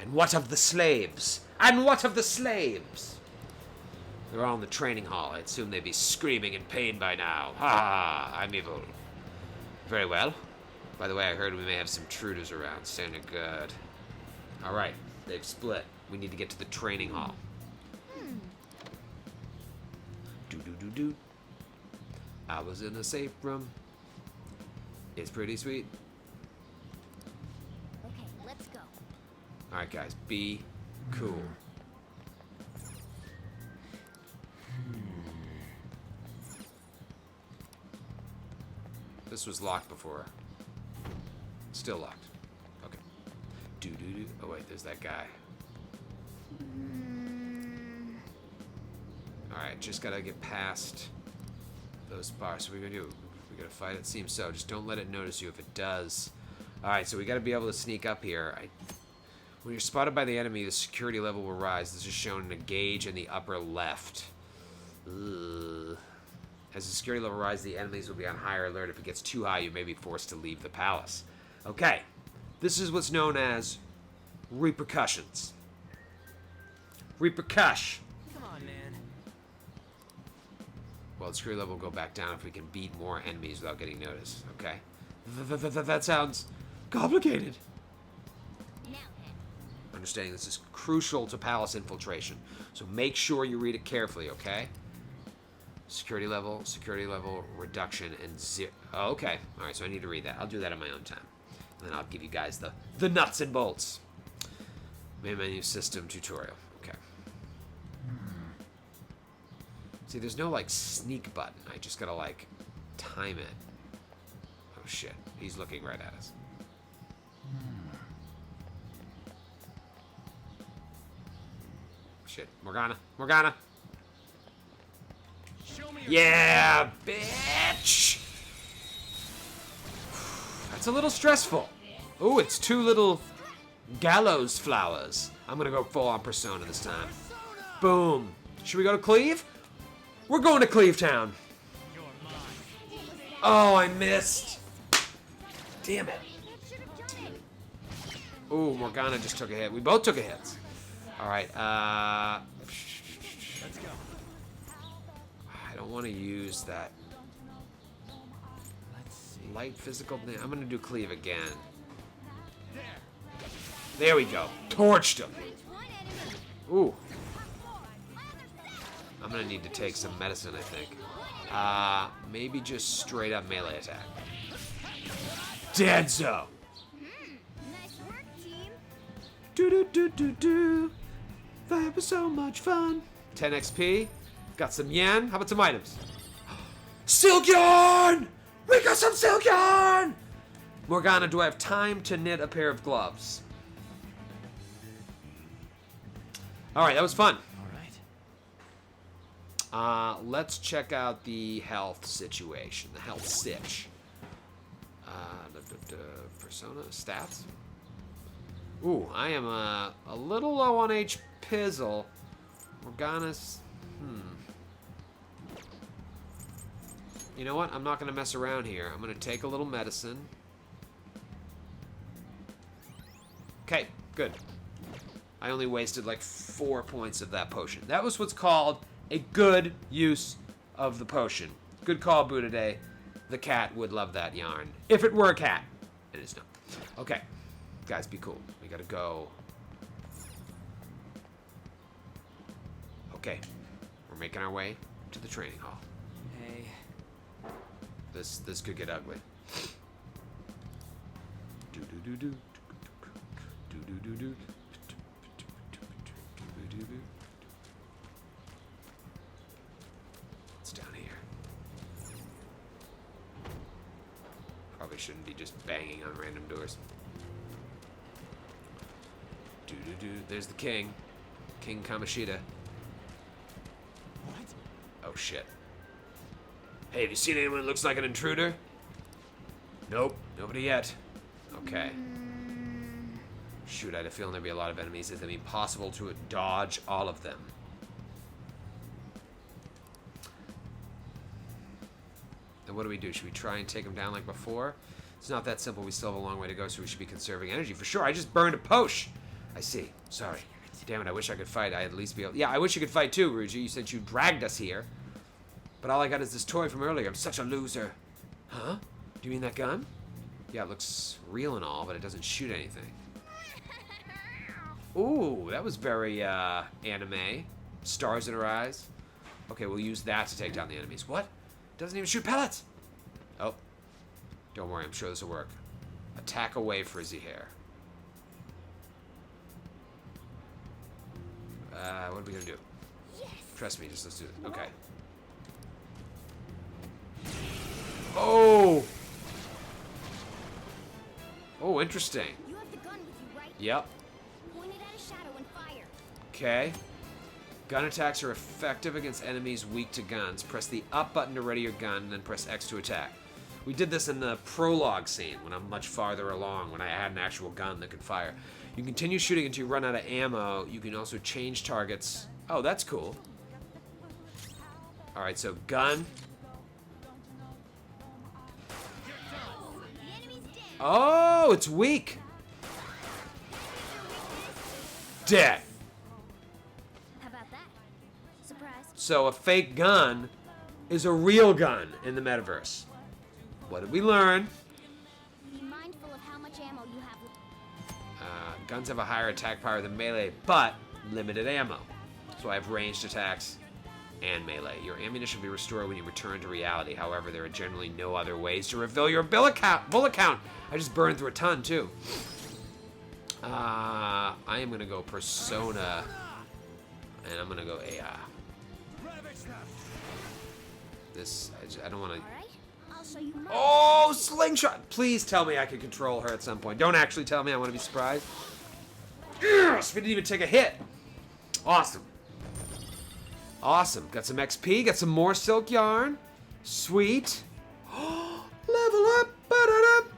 And what of the slaves? And what of the slaves? They're all in the training hall. I assume they'd be screaming in pain by now. Ha ha! I'm evil. Very well. By the way, I heard we may have some intruders around. Sounded good. Alright, they've split. We need to get to the training hall. Do-do-do-do. I was in a safe room. It's pretty sweet. Okay, let's go. Alright, guys, be cool. This was locked before. Still locked. Okay. Do-do-do. Oh, wait, there's that guy. Alright, just gotta get past those bars. So what are we gonna do? We gotta fight it? Seems so. Just don't let it notice you if it does. Alright, so we gotta be able to sneak up here. When you're spotted by the enemy, the security level will rise. This is shown in a gauge in the upper left. Ugh. As the security level rises, the enemies will be on higher alert. If it gets too high, you may be forced to leave the palace. Okay. This is what's known as repercussions. Repercush. Come on, man. Well, the security level will go back down if we can beat more enemies without getting noticed. Okay. That sounds complicated. Now then. Understanding this is crucial to palace infiltration. So make sure you read it carefully, okay? Security level, reduction, and zero. Oh, okay. All right, so I need to read that. I'll do that on my own time. And then I'll give you guys the nuts and bolts. Main menu system tutorial. Okay. See, there's no, like, sneak button. I just gotta, like, time it. Oh, shit. He's looking right at us. Shit. Morgana. Morgana. Show me your Yeah, bitch! That's a little stressful. Oh, it's two little gallows flowers. I'm gonna go full on Persona this time. Boom. Should we go to Cleve? We're going to Cleve Town. Oh, I missed. Damn it. That should have done it. Ooh, Morgana just took a hit. We both took a hit. Alright, Let's go. I don't want to use that Let's see. light physical thing. I'm gonna do Cleave again. There we go. Torched him. One enemy. Ooh. I'm gonna need to take some medicine, I think. Maybe just straight up melee attack. Dead-zo. Nice work, team. Do-do-do-do-do. That was so much fun. 10 XP. Got some yen. How about some items? Silk yarn! We got some silk yarn! Morgana, do I have time to knit a pair of gloves? Alright, that was fun. All right. Let's check out the health situation. The health sitch. Persona stats. Ooh, I am a little low on H-Pizzle. Morgana's. You know what? I'm not going to mess around here. I'm going to take a little medicine. Okay, good. I only wasted like 4 points of that potion. That was what's called a good use of the potion. Good call, Buddha Day. The cat would love that yarn. If it were a cat. It is not. Okay. Guys, be cool. We gotta go. Okay. We're making our way to the training hall. Hey. This could get ugly. Do do do do. Do do do do. What's down here? Probably shouldn't be just banging on random doors. Do do do. There's the king. King Kamoshida. What? Oh, shit. Hey, have you seen anyone that looks like an intruder? Nope, nobody yet. Okay. Shoot, I had a feeling there'd be a lot of enemies. It's impossible to dodge all of them. Then what do we do? Should we try and take them down like before? It's not that simple. We still have a long way to go, so we should be conserving energy. For sure, I just burned a posh. I see. Sorry. Damn it, I wish I could fight. I'd at least be able... Yeah, I wish you could fight too, Ryuji, since you dragged us here. But all I got is this toy from earlier. I'm such a loser. Huh? Do you mean that gun? Yeah, it looks real and all, but it doesn't shoot anything. Ooh, that was very, anime. Stars in her eyes. Okay, we'll use that to take down the enemies. What? Doesn't even shoot pellets! Oh. Don't worry, I'm sure this will work. Attack away, frizzy hair. What are we gonna do? Yes. Trust me, just let's do it. Okay. Oh! Oh, interesting. You have the gun with you, right? Yep. Point it at a shadow and fire. Okay. Gun attacks are effective against enemies weak to guns. Press the up button to ready your gun, and then press X to attack. We did this in the prologue scene when I'm much farther along, when I had an actual gun that could fire. You continue shooting until you run out of ammo. You can also change targets. Oh, that's cool. Alright, so gun. The enemy's dead. Oh, it's weak. Dead. How about that? Surprise. So a fake gun is a real gun in the metaverse. What did we learn? Be mindful of how much ammo you have. Guns have a higher attack power than melee, but limited ammo. So I have ranged attacks and melee. Your ammunition will be restored when you return to reality. However, there are generally no other ways to refill your bullet count. I just burned through a ton, too. I am going to go Persona, and I'm going to go AI. This, I don't want to... All right. I'll show you my. Oh, slingshot! Please tell me I can control her at some point. Don't actually tell me. I want to be surprised. Yes! We didn't even take a hit. Awesome. Awesome. Got some XP. Got some more silk yarn. Sweet. Level up. Ba-da-da.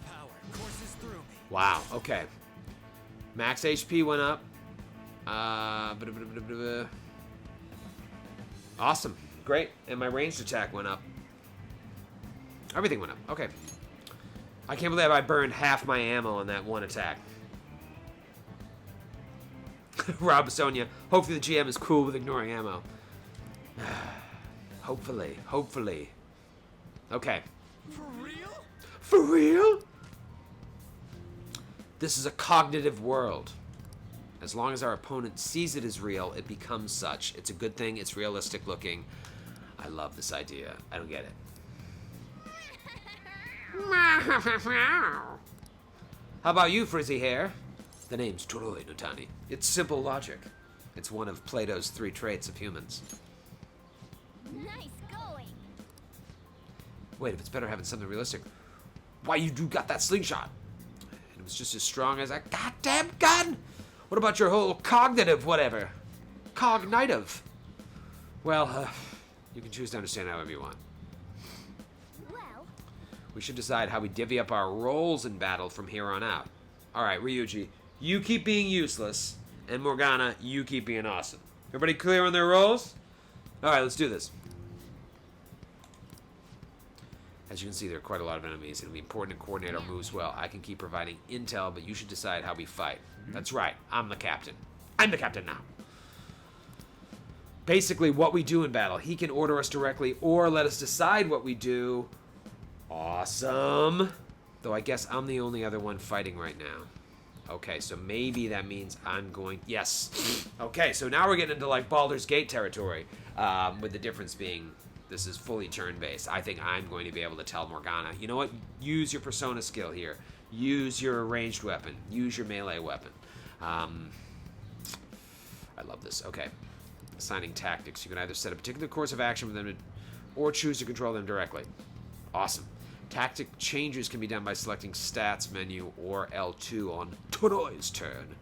Power courses through me. Wow. Okay. Max HP went up. Ba-da-ba-da-ba-da-ba. Awesome. Great. And my ranged attack went up. Everything went up. Okay. I can't believe I burned half my ammo on that one attack. Rob Sonia. Hopefully the GM is cool with ignoring ammo. Hopefully. Hopefully. Okay. For real? For real? This is a cognitive world. As long as our opponent sees it as real, it becomes such. It's a good thing. It's realistic looking. I love this idea. I don't get it. How about you, frizzy hair? The name's Toroi Notani. It's simple logic. It's one of Plato's 3 traits of humans. Nice going. Wait, if it's better having something realistic, why you do got that slingshot? And it was just as strong as a goddamn gun. What about your whole cognitive whatever? Cognitive. Well, you can choose to understand however you want. Well, We should decide how we divvy up our roles in battle from here on out. Alright, Ryuji, you keep being useless, and Morgana, you keep being awesome. Everybody clear on their roles? Alright, let's do this. As you can see, there are quite a lot of enemies. It'll be important to coordinate our moves well. I can keep providing intel, but you should decide how we fight. That's right, I'm the captain. I'm the captain now. Basically, what we do in battle. He can order us directly or let us decide what we do. Awesome. Though I guess I'm the only other one fighting right now. Okay, so maybe that means I'm going... Yes. Okay, so now we're getting into, like, Baldur's Gate territory. With the difference being this is fully turn-based. I think I'm going to be able to tell Morgana, you know what? Use your persona skill here. Use your ranged weapon. Use your melee weapon. I love this. Okay. Assigning tactics. You can either set a particular course of action for them to, or choose to control them directly. Awesome. Tactic changes can be done by selecting Stats menu or L2 on Toroi's turn.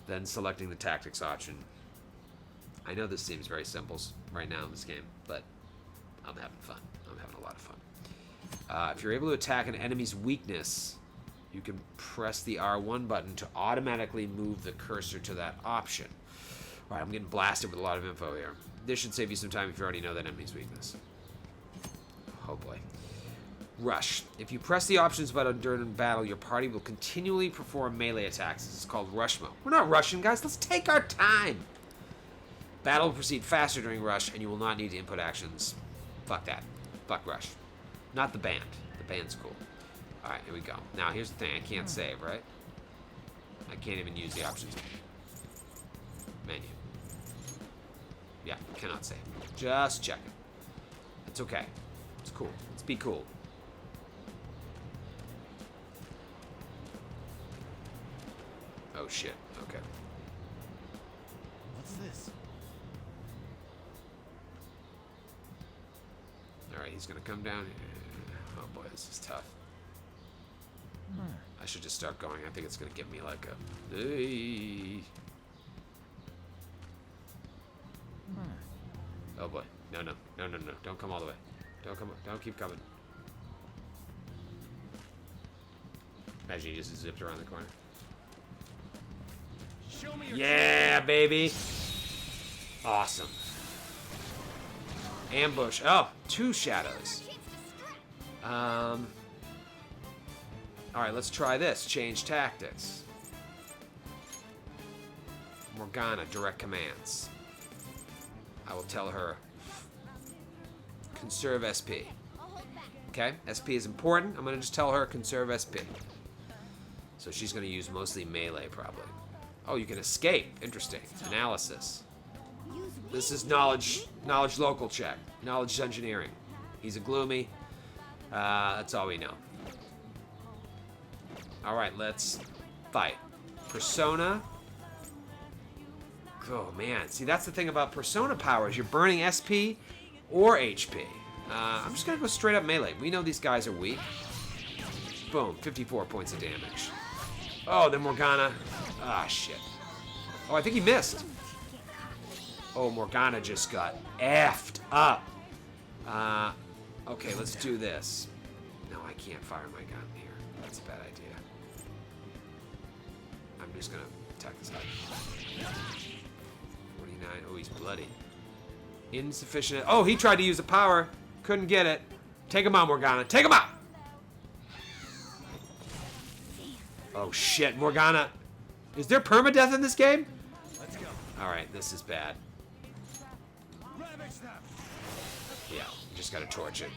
then selecting the tactics option. I know this seems very simple right now in this game, but I'm having fun. I'm having a lot of fun. If you're able to attack an enemy's weakness, you can press the R1 button to automatically move the cursor to that option. Alright, I'm getting blasted with a lot of info here. This should save you some time if you already know that enemy's weakness. Oh boy. Rush. If you press the options button during battle, your party will continually perform melee attacks. This is called rush mode. We're not rushing, guys. Let's take our time. Battle will proceed faster during rush, and you will not need to input actions. Fuck that. Fuck rush. Not the band. The band's cool. Alright, here we go. Now, here's the thing. I can't save, right? I can't even use the options menu. Yeah, cannot save. Just checking. It's okay. It's cool. Let's be cool. Oh shit. Okay. What's this? Alright, he's gonna come down here. Oh boy, this is tough. I should just start going. I think it's gonna give me like a... Hey. Oh boy. No, no. No, no, no. Don't come all the way. Don't keep coming. Imagine you just zipped around the corner. Show me your Yeah, baby. Awesome. Ambush. Oh, 2 shadows. Alright, let's try this. Change tactics. Morgana, direct commands. I will tell her, conserve SP. Okay, SP is important. I'm going to just tell her, conserve SP. So she's going to use mostly melee, probably. Oh, you can escape. Interesting. Analysis. This is knowledge local check. Knowledge engineering. He's a gloomy. That's all we know. Alright, let's fight. Persona. Oh, man. See, that's the thing about Persona powers. You're burning SP or HP. I'm just going to go straight up melee. We know these guys are weak. Boom. 54 points of damage. Oh, then Morgana. Ah, shit. Oh, I think he missed. Oh, Morgana just got effed up. Okay, let's do this. No, I can't fire my gun here. That's a bad idea. I'm just going to attack this guy. 49. Oh, he's bloody. Insufficient. Oh, he tried to use the power. Couldn't get it. Take him out, Morgana. Take him out! Oh, shit. Morgana. Is there permadeath in this game? Let's go. Alright, this is bad. Ravage them! Yeah, just gotta torch it.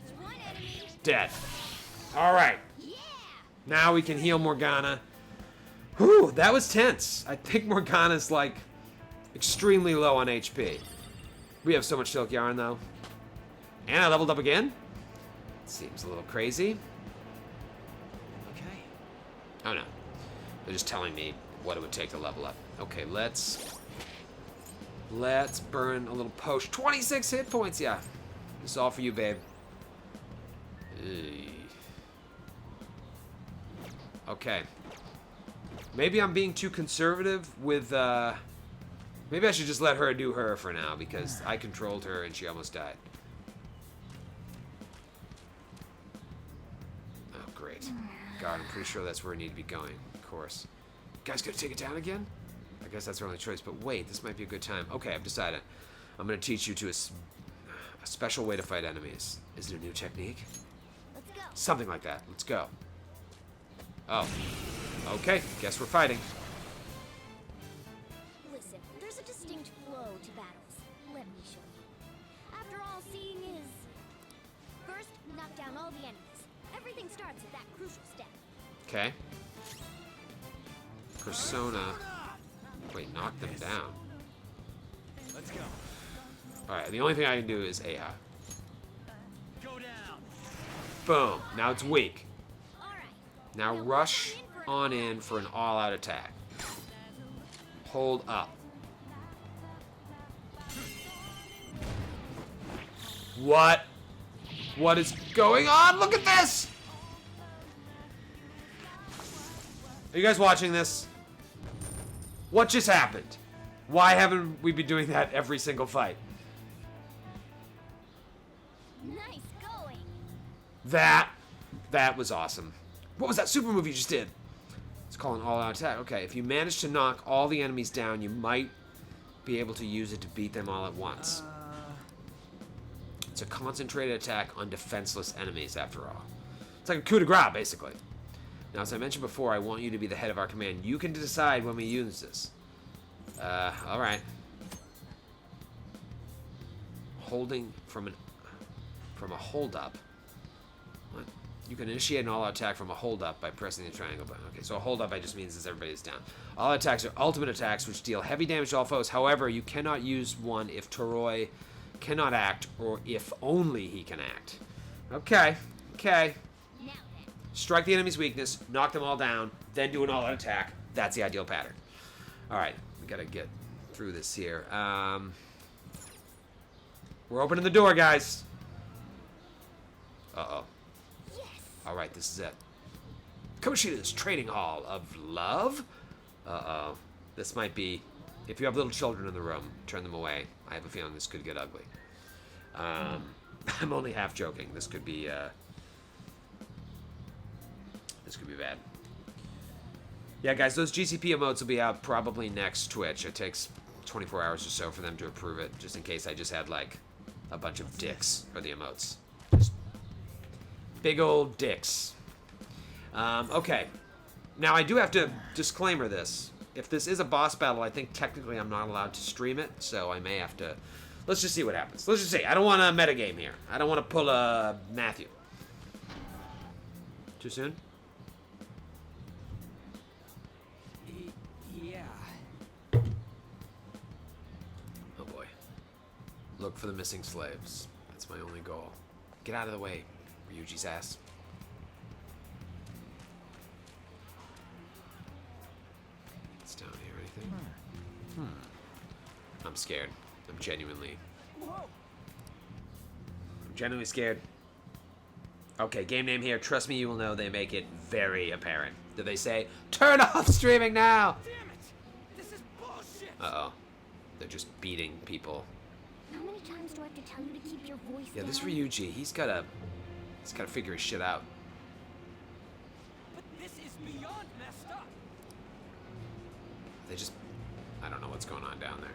Dead. Alright. Now we can heal Morgana. Whew, that was tense. I think Morgana's, like, extremely low on HP. We have so much silk yarn, though. And I leveled up again? Seems a little crazy. Okay. Oh, no. They're just telling me what it would take to level up. Okay, let's burn a little potion. 26 hit points, yeah. This is all for you, babe. Eey. Okay. Maybe I'm being too conservative with, maybe I should just let her do her for now, because I controlled her and she almost died. Oh, great. God, I'm pretty sure that's where I need to be going, of course. Guys, gonna take it down again? I guess that's our only choice, but wait, this might be a good time. Okay, I've decided. I'm gonna teach you to a special way to fight enemies. Is it a new technique? Let's go. Something like that. Let's go. Oh. Okay, guess we're fighting. Listen, there's a distinct flow to battles. Let me show you. After all, seeing is... First, knock down all the enemies. Everything starts at that crucial step. Okay. Persona. Wait, knock them down. Let's go. Alright, the only thing I can do is AI. Go down. Boom. Now it's weak. All right. Now rush on in for an all-out attack. Hold up. What? What is going on? Look at this! Are you guys watching this? What just happened? Why haven't we been doing that every single fight? Nice going. That was awesome. What was that super move you just did? It's called an all-out attack. Okay, if you manage to knock all the enemies down, you might be able to use it to beat them all at once. It's a concentrated attack on defenseless enemies, after all. It's like a coup de grace, basically. Now, as I mentioned before, I want you to be the head of our command. You can decide when we use this. Alright. Holding from a hold-up. What? You can initiate an all-out attack from a hold-up by pressing the triangle button. Okay, so a hold-up just means that everybody's down. All attacks are ultimate attacks, which deal heavy damage to all foes. However, you cannot use one if Toroi cannot act, or if only he can act. Okay. Now then. Strike the enemy's weakness, knock them all down, then do an all-out attack. That's the ideal pattern. Alright, we gotta get through this here. We're opening the door, guys. Uh-oh. Yes. Alright, this is it. Kamoshida's Trading Hall of Love? Uh-oh. This might be... If you have little children in the room, turn them away. I have a feeling this could get ugly. I'm only half joking. This could be bad. Yeah, guys, those GCP emotes will be out probably next Twitch. It takes 24 hours or so for them to approve it, just in case I just had, like, a bunch of dicks for the emotes. Just big old dicks. Okay. Now, I do have to disclaimer this. If this is a boss battle, I think technically I'm not allowed to stream it, so I may have to... Let's just see what happens. Let's just see. I don't want a metagame here. I don't want to pull a Matthew. Too soon? Yeah. Oh boy. Look for the missing slaves. That's my only goal. Get out of the way, Ryuji's ass. It's down here, anything? I'm scared. I'm genuinely scared. Okay, game name here. Trust me, you will know. They make it very apparent. Do they say, turn off streaming now? Damn it! This is bullshit! Uh-oh. They're just beating people. How many times do I have to tell you to keep your voice Yeah, down? this Ryuji, he's gotta figure his shit out. But this is beyond messed up! They just... I don't know what's going on down there.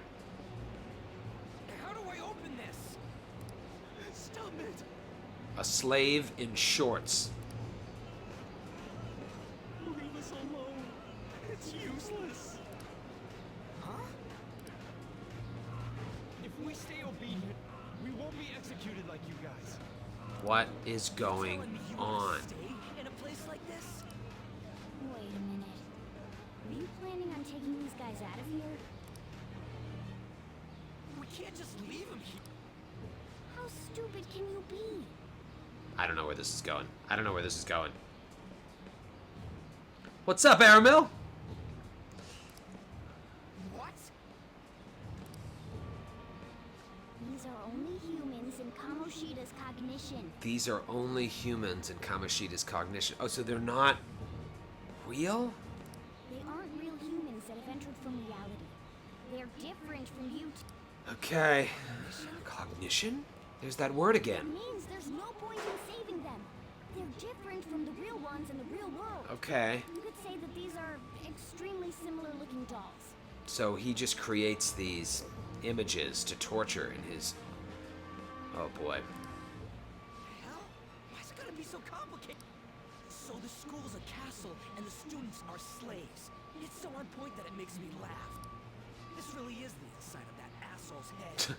How do I open this? Stop it! A slave in shorts. Leave us alone. It's useless. Huh? If we stay obedient, we won't be executed like you guys. What is going Telling me you on? wanna stay in a place like this? Wait a minute. Were you planning on taking these guys out of here? We can't just leave him here. How stupid can you be? I don't know where this is going. What's up, Aramil? What? These are only humans in Kamoshida's cognition. These are only humans in Kamoshida's cognition. Oh, so they're not real? They aren't real humans that have entered from reality. They're different from you. Okay. Cognition? There's that word It again. means there's no point in saving them. They're different from the real ones in the real world. Okay. You could say that these are extremely similar looking dolls. So he just creates these images to torture in his... Oh boy. Hell? Why's it gotta be so complicated? So the school's a castle and the students are slaves. It's so on point that it makes me laugh. This really is the inside of that asshole's head.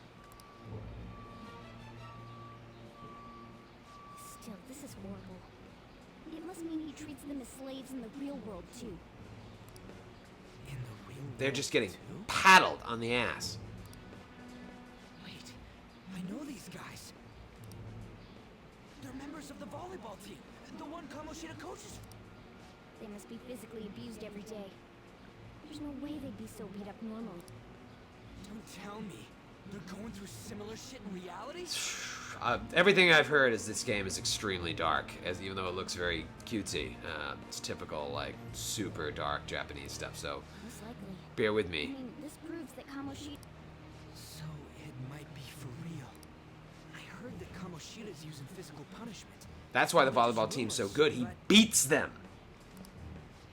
Still, this is horrible. It must mean he treats them as slaves in the real world, too. In the real They're world, just getting too? paddled on the ass. Wait, I know these guys. They're members of the volleyball team. The one Kamoshida coaches. They must be physically abused every day. There's no way they'd be so beat up normally. Don't tell me. They're going through similar shit in reality? Everything I've heard is this game is extremely dark, even though it looks very cutesy. It's typical, like, super dark Japanese stuff, so... Most likely. Bear with I me. mean, this proves that Kamoshida... So it might be for real. I heard that Kamoshida's using physical punishment. That's why the volleyball team's so good. He beats them.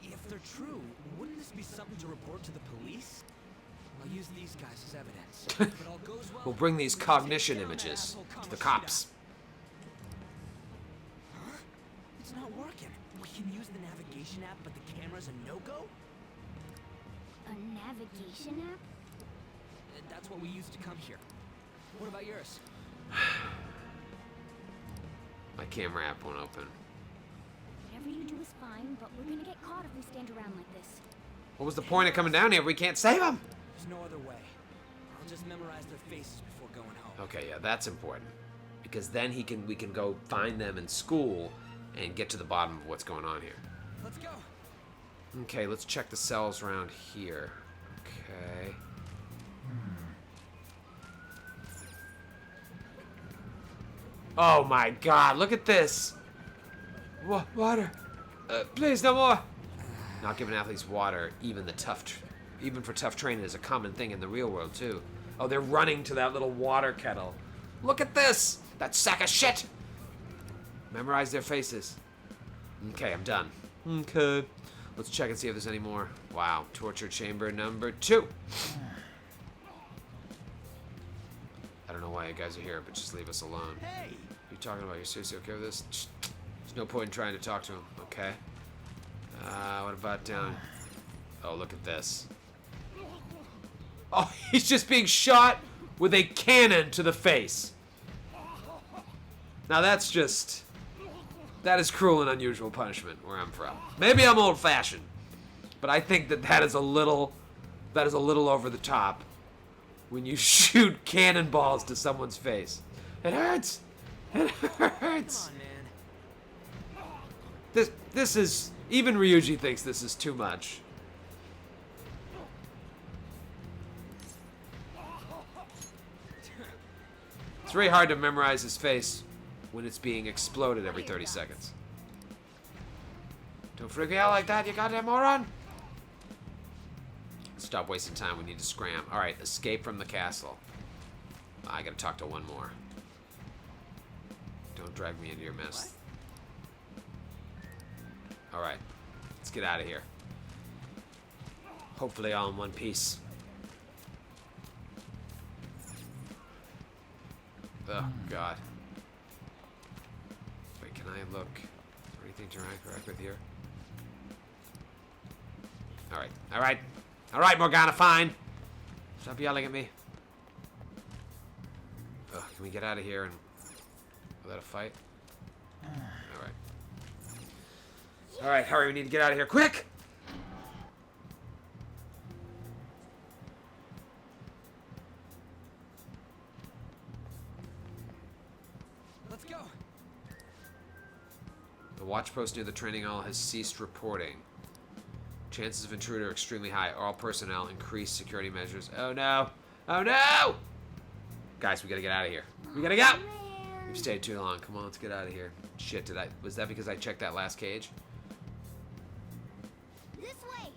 If they're true, wouldn't this be something to report to the police? I'll use these guys as evidence. If it all goes well, We'll bring these we can take cognition down that images asshole to the Kamoshida. cops. Huh? It's not working. We can use the navigation app, but the camera's a no-go? A navigation app? That's what we used to come here. What about yours? My camera app won't open. Whatever you do is fine, but we're gonna get caught if we stand around like this. What was the point of coming down here if we can't save them? There's no other way. I'll just memorize their faces before going home. Okay, yeah, that's important. Because then we can go find them in school and get to the bottom of what's going on here. Let's go. Okay, let's check the cells around here. Okay. Oh my god, look at this! Water! Please, no more! Not giving athletes water, even for tough training, is a common thing in the real world, too. Oh, they're running to that little water kettle. Look at this! That sack of shit! Memorize their faces. Okay, I'm done. Okay. Let's check and see if there's any more. Wow, torture chamber number 2. I don't know why you guys are here, but just leave us alone. Hey! What are you talking about? You're seriously okay with this? There's no point in trying to talk to him, okay? What about down? Oh, look at this. Oh, he's just being shot with a cannon to the face. Now that's just... That is cruel and unusual punishment where I'm from. Maybe I'm old-fashioned, but I think that is a little over the top when you shoot cannonballs to someone's face. It hurts. It hurts. Come on, man. This is, even Ryuji thinks this is too much. It's very hard to memorize his face when it's being exploded every 30 seconds. Don't freak me out like that, you goddamn moron! Stop wasting time, we need to scram. Alright, escape from the castle. I gotta talk to one more. Don't drag me into your mess. Alright, let's get out of here. Hopefully all in one piece. Oh, God. Wait, can I look? Is there anything to interact with here? Alright, alright. Alright, Morgana, fine. Stop yelling at me. Ugh, can we get out of here and without a fight? Alright. Alright, hurry, we need to get out of here. Quick! Let's go. The watch post near the training hall has ceased reporting. Chances of intruder are extremely high. All personnel increase security measures. Oh no! Oh no! Guys, we gotta get out of here. We gotta go! We've stayed too long. Come on, let's get out of here. Shit, was that because I checked that last cage? This way!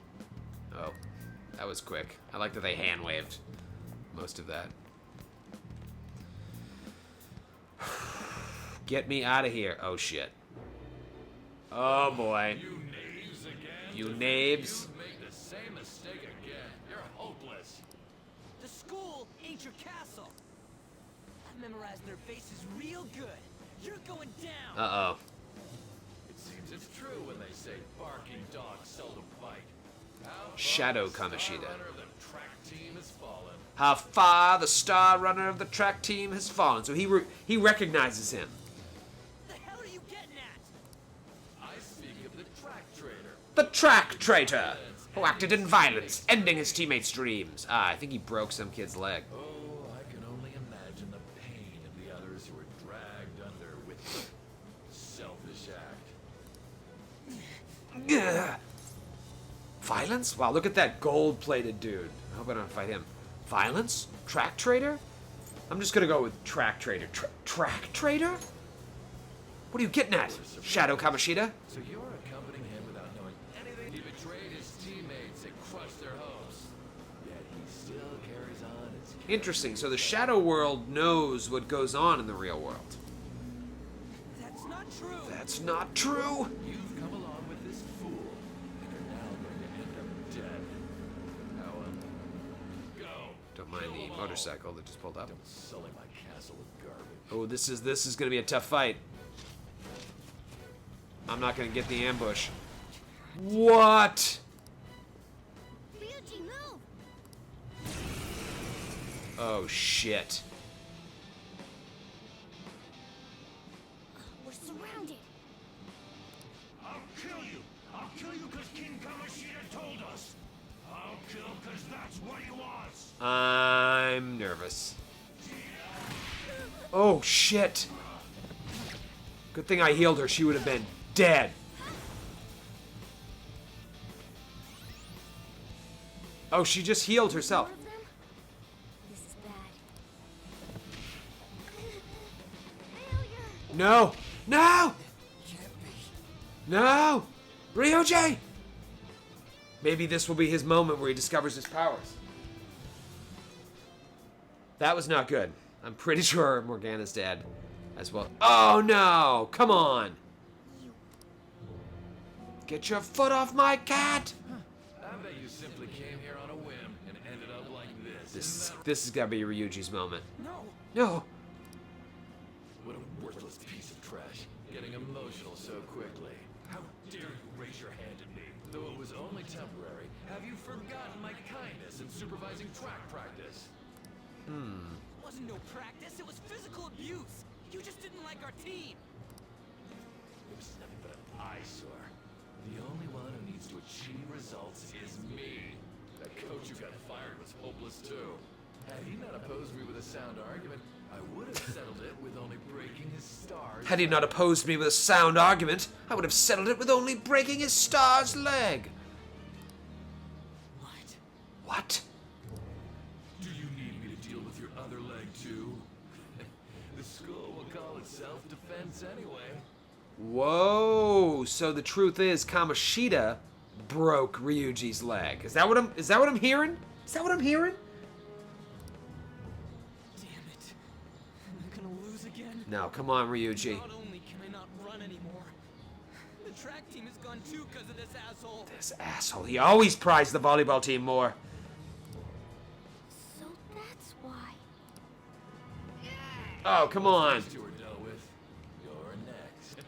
Oh, that was quick. I like that they hand waved most of that. Get me out of here. Oh shit. Oh boy. You knaves again? You knaves. You make the same mistake again. You're hopeless. The school ain't your castle. I've memorized their faces real good. You're going down. Uh-oh. It seems it's true when they say barking dogs seldom bite. How far Shadow the star Kamoshida. runner of the track team has fallen. How far the star runner of the track team has fallen. So he recognizes him. What the hell are you getting at? I speak of the track traitor. The track traitor, who acted in violence, ending his teammates' dreams. Ah, I think he broke some kid's leg. Oh, I can only imagine the pain of the others who were dragged under with the selfish act. Ugh. Violence? Wow, look at that gold-plated dude. I hope I don't fight him. Violence? Track traitor? I'm just gonna go with track traitor. Track traitor? What are you getting at, Shadow Kamoshida? So you're accompanying him without knowing anything. He betrayed his teammates and crushed their hopes. Interesting. So the shadow world knows what goes on in the real world. That's not true. That's not true. You've come along with this fool, and are now going to end up dead. Now, go. Don't mind the motorcycle that just pulled up. Don't sully my castle with garbage. Oh, this is gonna be a tough fight. I'm not gonna get the ambush. What? Ryuji, move! Oh shit. We're surrounded. I'll kill you! I'll kill you because King Kamoshida told us! I'll kill because that's what he wants! I'm nervous. Oh shit. Good thing I healed her. She would have been dead. Oh, she just healed herself. More of them? This is bad. Failure! No! No! No! Ryuji! Maybe this will be his moment where he discovers his powers. That was not good. I'm pretty sure Morgana's dead as well. Oh no! Come on! Get your foot off my cat! I bet you simply came here on a whim and ended up like this. This has got to be Ryuji's moment. No. No! What a worthless piece of trash. Getting emotional so quickly. How dare you raise your hand at me? Though it was only temporary, have you forgotten my kindness in supervising track practice? It wasn't no practice. It was physical abuse. You just didn't like our team. It was nothing but an eyesore. The only one who needs to achieve results is me. That coach who got fired was hopeless too. Had he not opposed me with a sound argument, I would have settled it with only breaking his stars. Had he not opposed me with a sound argument, I would have settled it with only breaking his star's leg. What? What? Do you need me to deal with your other leg too? The school will call it self-defense anyway. Whoa! So the truth is, Kamoshida broke Ryuji's leg. Is that what I'm hearing? Is that what I'm hearing? Damn it. Am I gonna lose again? No, come on, Ryuji. Not only can I not run anymore, the track team is gone too because of this asshole. This asshole. He always prized the volleyball team more. So that's why. Oh, come on. These two are dealt with. You're next.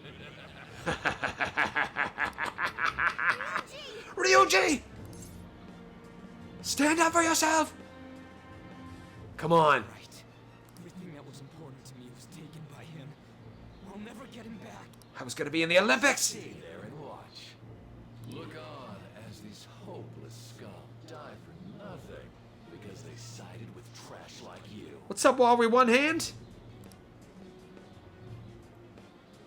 Ryuji! Stand up for yourself! Come on. Right. Everything that was important to me was taken by him. I'll never get him back. I was gonna be in the Olympics! Stay there and watch. Look on as these hopeless scum die for nothing because they sided with trash like you. What's up, Walry One Hand?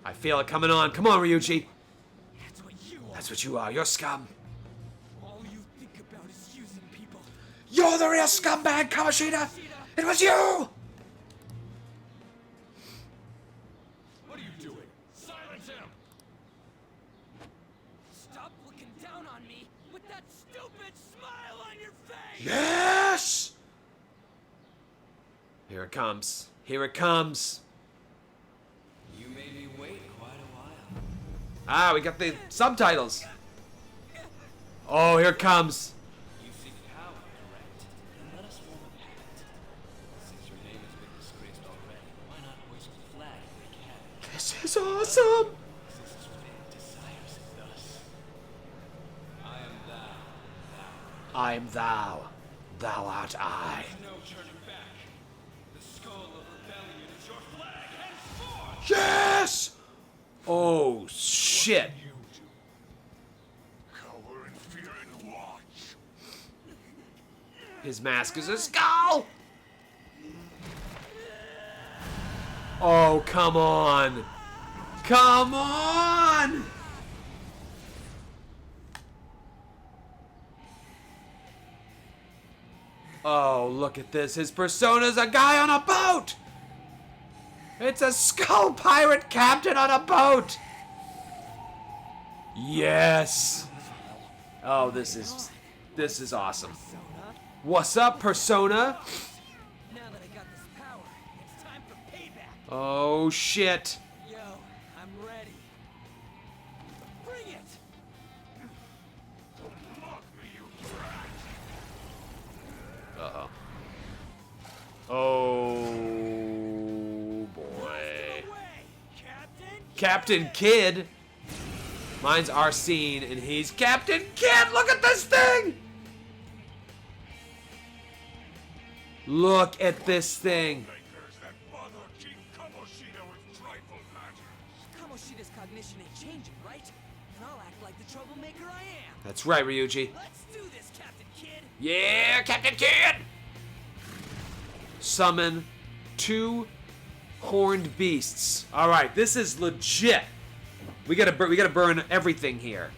I feel it coming on. Come on, Ryuji. That's what you are. That's what you are. You're scum. All you think about is using people. You're the real scumbag, Kamoshida! It was you! What are you doing? Silence him! Stop looking down on me with that stupid smile on your face! Yes! Here it comes. Here it comes. You made me wait quite a while. Ah, we got the subtitles. Oh, here it comes. You seek power, correct? Then let us form a pact. Since your name has been disgraced already, why not hoist the flag if we can? This is awesome. Since this man desires it thus. I am thou. I am thou. Thou art I. No turning back. The skull of rebellion is your flag henceforth! Yes! Oh, shit. You do. Cower in fear and watch. His mask is a skull! Oh, come on. Come on! Oh, look at this. His persona's a guy on a boat! It's a skull pirate captain on a boat! Yes! Oh, this is awesome. What's up, Persona? Oh, shit. Yo, I'm ready. Bring it! Uh-oh. Oh, boy. Away, Captain! Captain Kidd. Mine's Arsene, and he's Captain Kidd. Look at this thing. Look at this thing. That bother King Kamoshida with trifle matters. Kamoshida's cognition ain't changing, right? And I'll act like the troublemaker I am. That's right, Ryuji. Let's do this, Captain Kidd! Yeah, Captain Kidd. Summon 2 horned beasts. All right, this is legit. We gotta burn everything here.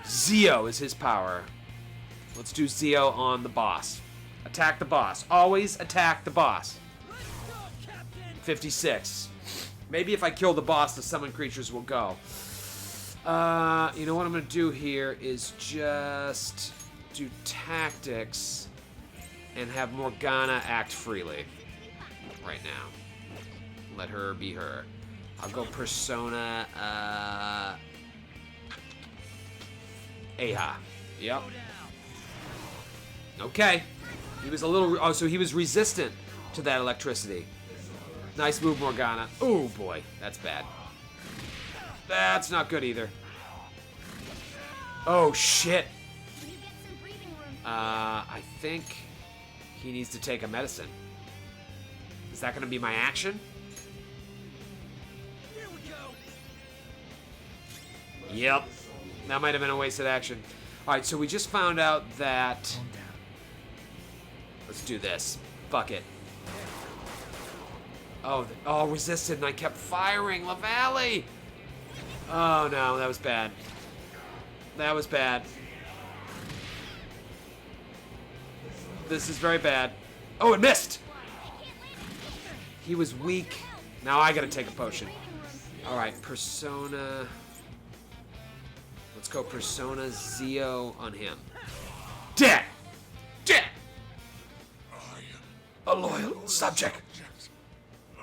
Zeo is his power. Let's do Zeo on the boss. Attack the boss. Always attack the boss. 56. Maybe if I kill the boss, the summoned creatures will go. You know what I'm gonna do here is just do tactics and have Morgana act freely right now. Let her be her. I'll go Persona, Aha. Yep. Okay. He was a little, oh, so he was resistant to that electricity. Nice move, Morgana. Oh boy, that's bad. That's not good either. Oh shit. You get some breathing room. I think he needs to take a medicine. Is that gonna be my action? Here we go! Yep. That might have been a wasted action. Alright, so we just found out that... Let's do this. Fuck it. Oh, resisted, and I kept firing. LaValle! Oh no, that was bad. That was bad. This is very bad. Oh, it missed! He was weak. Now I gotta take a potion. Alright, Persona... Let's go Persona Zeo on him. Dead! Dead! A loyal subject.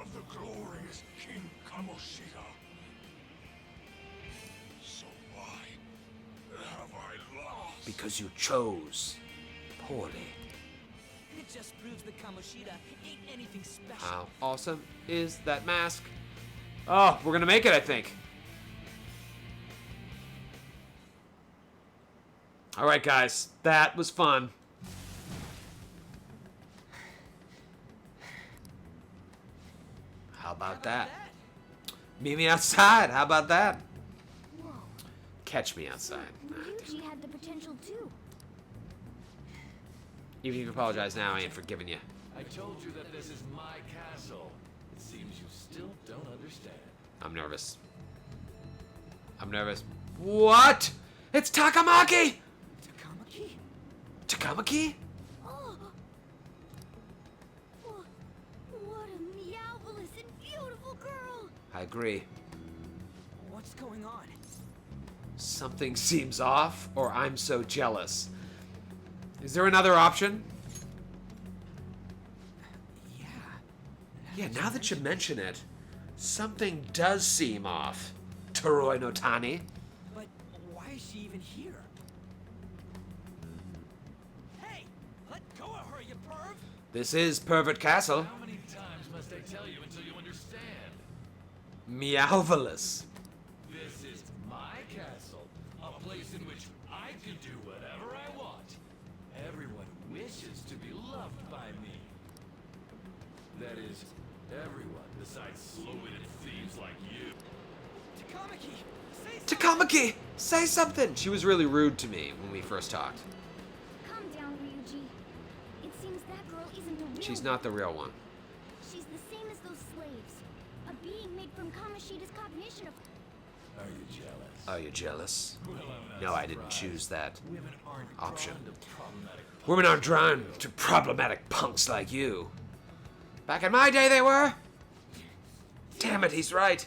Of the glorious King Kamoshida. So why have I lost? Because you chose poorly. It just proves that Kamoshida ain't anything special. How awesome is that mask? Oh, we're gonna make it, I think. Alright, guys. That was fun. How about that? Meet me outside. How about that? Whoa. Catch me outside. Ryuji had the potential too. Even if you apologize now, I ain't forgiving you. I told you that this is my castle. It seems you still don't understand. I'm nervous. I'm nervous. What? It's Takamaki! Takamaki? Takamaki? Oh. What a meowvelous and beautiful girl. I agree. What's going on? Something seems off, or I'm so jealous. Is there another option? Yeah. Yeah, now that you mention it, something does seem off. Toroi no Tani. But why is she even here? Hey! Let go of her, you perv! This is Pervert Castle. How many times must I tell you until you understand? Meowvelous. This is my castle, a place in which I can do whatever I want. Everyone wishes to be loved by me. That is, everyone besides slow-witted thieves like you. Takamaki! Say something! Takamaki! Say something! She was really rude to me when we first talked. Calm down, Ryuji. It seems that girl isn't the real She's not the real one. She's the same as those slaves. A being made from Kamoshida's cognition of... Are you jealous? Are you jealous? Well, I'm not No, I didn't surprised. choose that Women aren't option. drawn to problematic Women aren't drawn to problematic punks like you. Back in my day, they were. Damn it, he's right.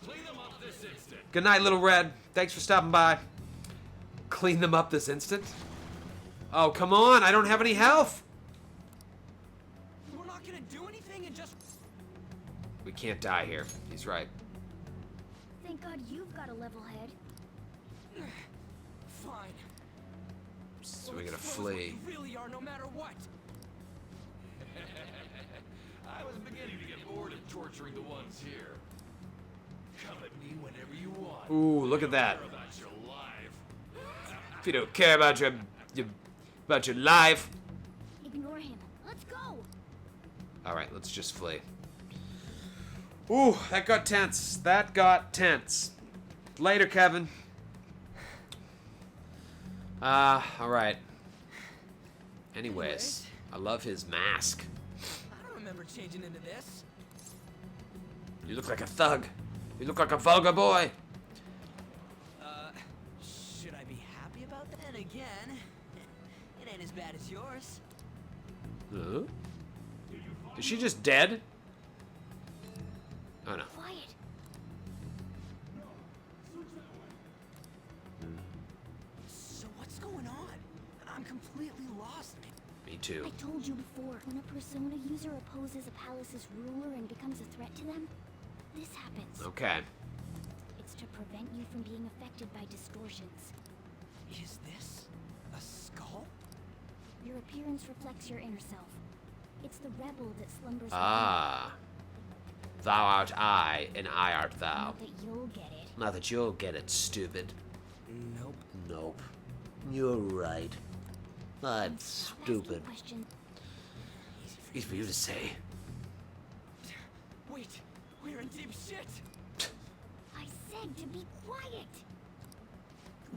Clean them up this instant. Good night, Little Red. Thanks for stopping by. Clean them up this instant? Oh, come on. I don't have any health. We're not gonna do anything? can't die here. He's right. Thank God you've got a level head. Fine. So We'll we're gonna expose what flee. you really are, no matter what. I was beginning to get bored of torturing the ones here. Come at me whenever you want. Ooh, look at that. Care about your life. If you don't care about your life. Ignore him. Let's go. All right, let's just flee. Ooh, that got tense. That got tense. Later, Kevin. All right. Anyways, I love his mask. I don't remember changing into this. You look like a thug. You look like a vulgar boy. Should I be happy about that? And again, it ain't as bad as yours. Huh? Is she just dead? Oh no. Quiet. So what's going on? I'm completely lost. Me too. I told you before, when a Persona user opposes a palace's ruler and becomes a threat to them, this happens. Okay. It's to prevent you from being affected by distortions. Is this a skull? Your appearance reflects your inner self. It's the rebel that slumbers Ah. Thou art I, and I art within. thou. Not that you'll get it. Not that you'll get it, stupid. Nope. Nope. You're right. I'm Stop stupid. asking questions. Easy for you to say. Wait, we're in deep shit. I said to be quiet.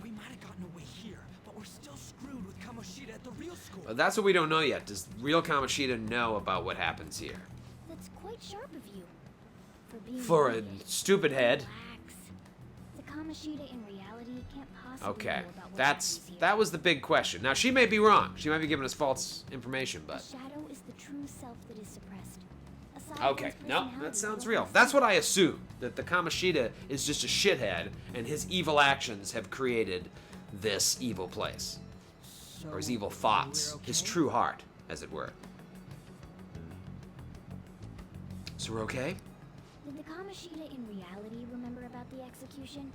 We might have gotten away here, but we're still screwed with Kamoshida at the real school. That's what we don't know yet. Does real Kamoshida know about what happens here? That's quite sharp of you. For being For a idiot. stupid head. Relax. The Kamoshida in reality can't possibly Okay. know about what happens here. That was the big question. Now she may be wrong. She might be giving us false information, The but shadow is the true self that is suppressed. Aside okay. from No, personality, that sounds what real. else? That's what I assume. That the Kamoshida is just a shithead, and his evil actions have created this evil place, or his evil thoughts, we're his okay? true heart, as it were. So we're okay? Did the Kamoshida in reality remember about the execution?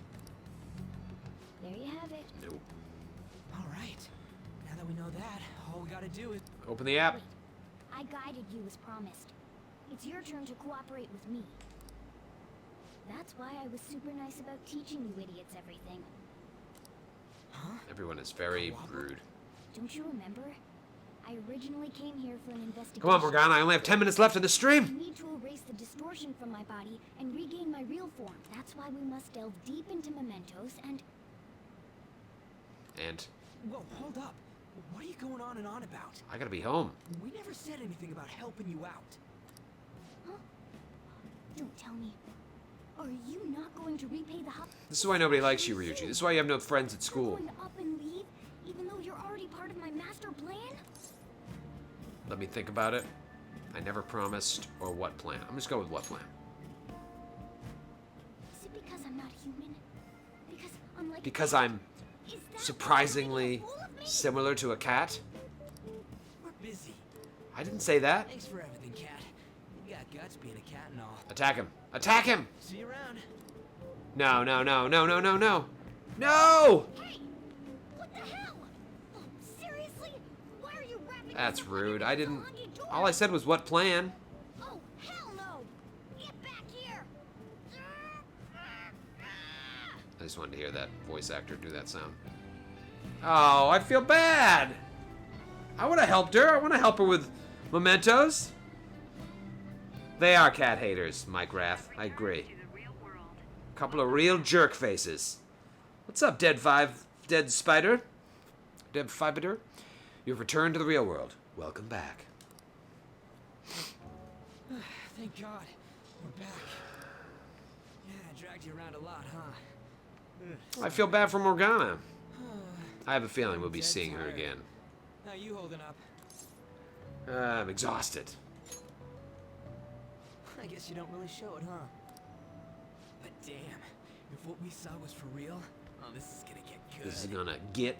There you have it. Nope. All right. Now that we know that, all we gotta do is... Open the app. Wait, I guided you as promised. It's your turn to cooperate with me. That's why I was super nice about teaching you idiots everything. Everyone is very rude. Don't you remember? I originally came here for an investigation. Come on, Morgana. I only have 10 minutes left in the I stream. need to erase the distortion from my body and regain my real form. That's why we must delve deep into mementos and... And Whoa, hold up. What are you going on and on about? I gotta be home. We never said anything about helping you out. Huh? Don't tell me. Are you not going to repay the hop? This is why nobody likes you, Ryuji. This is why you have no friends at You're school. going up and leave, even though you're already part of my master plan? Let me think about it. I never promised, or what plan? I'm just going with what plan. Is it because I'm not human? Because I'm like... Because I'm Is that surprisingly why you're full of me? similar to a cat? We're busy. I didn't say that. Thanks for everything, cat. You got guts being a cat and all. Attack him. Attack him! See you around. No, no, no, no, no, no, no. No! Hey! What the hell? Oh, seriously? Why are you wrapping That's yourself up rude. in I this didn't... Alongi door? All I said was what plan. Oh, hell no! Get back here! I just wanted to hear that voice actor do that sound. Oh, I feel bad. I would have helped her. I want to help her with mementos. They are cat haters, Mike Rath. I agree. To the real world. Couple of real jerk faces. What's up, Dead Spider? Dead Fibeter? You've returned to the real world. Welcome back. Thank God. We're back. Yeah, I dragged you around a lot, huh? I feel bad for Morgana. I have a feeling we'll be seeing her again. How you holding up? I'm exhausted. I guess you don't really show it, huh? But damn, if what we saw was for real, oh, this is gonna get good. This is gonna get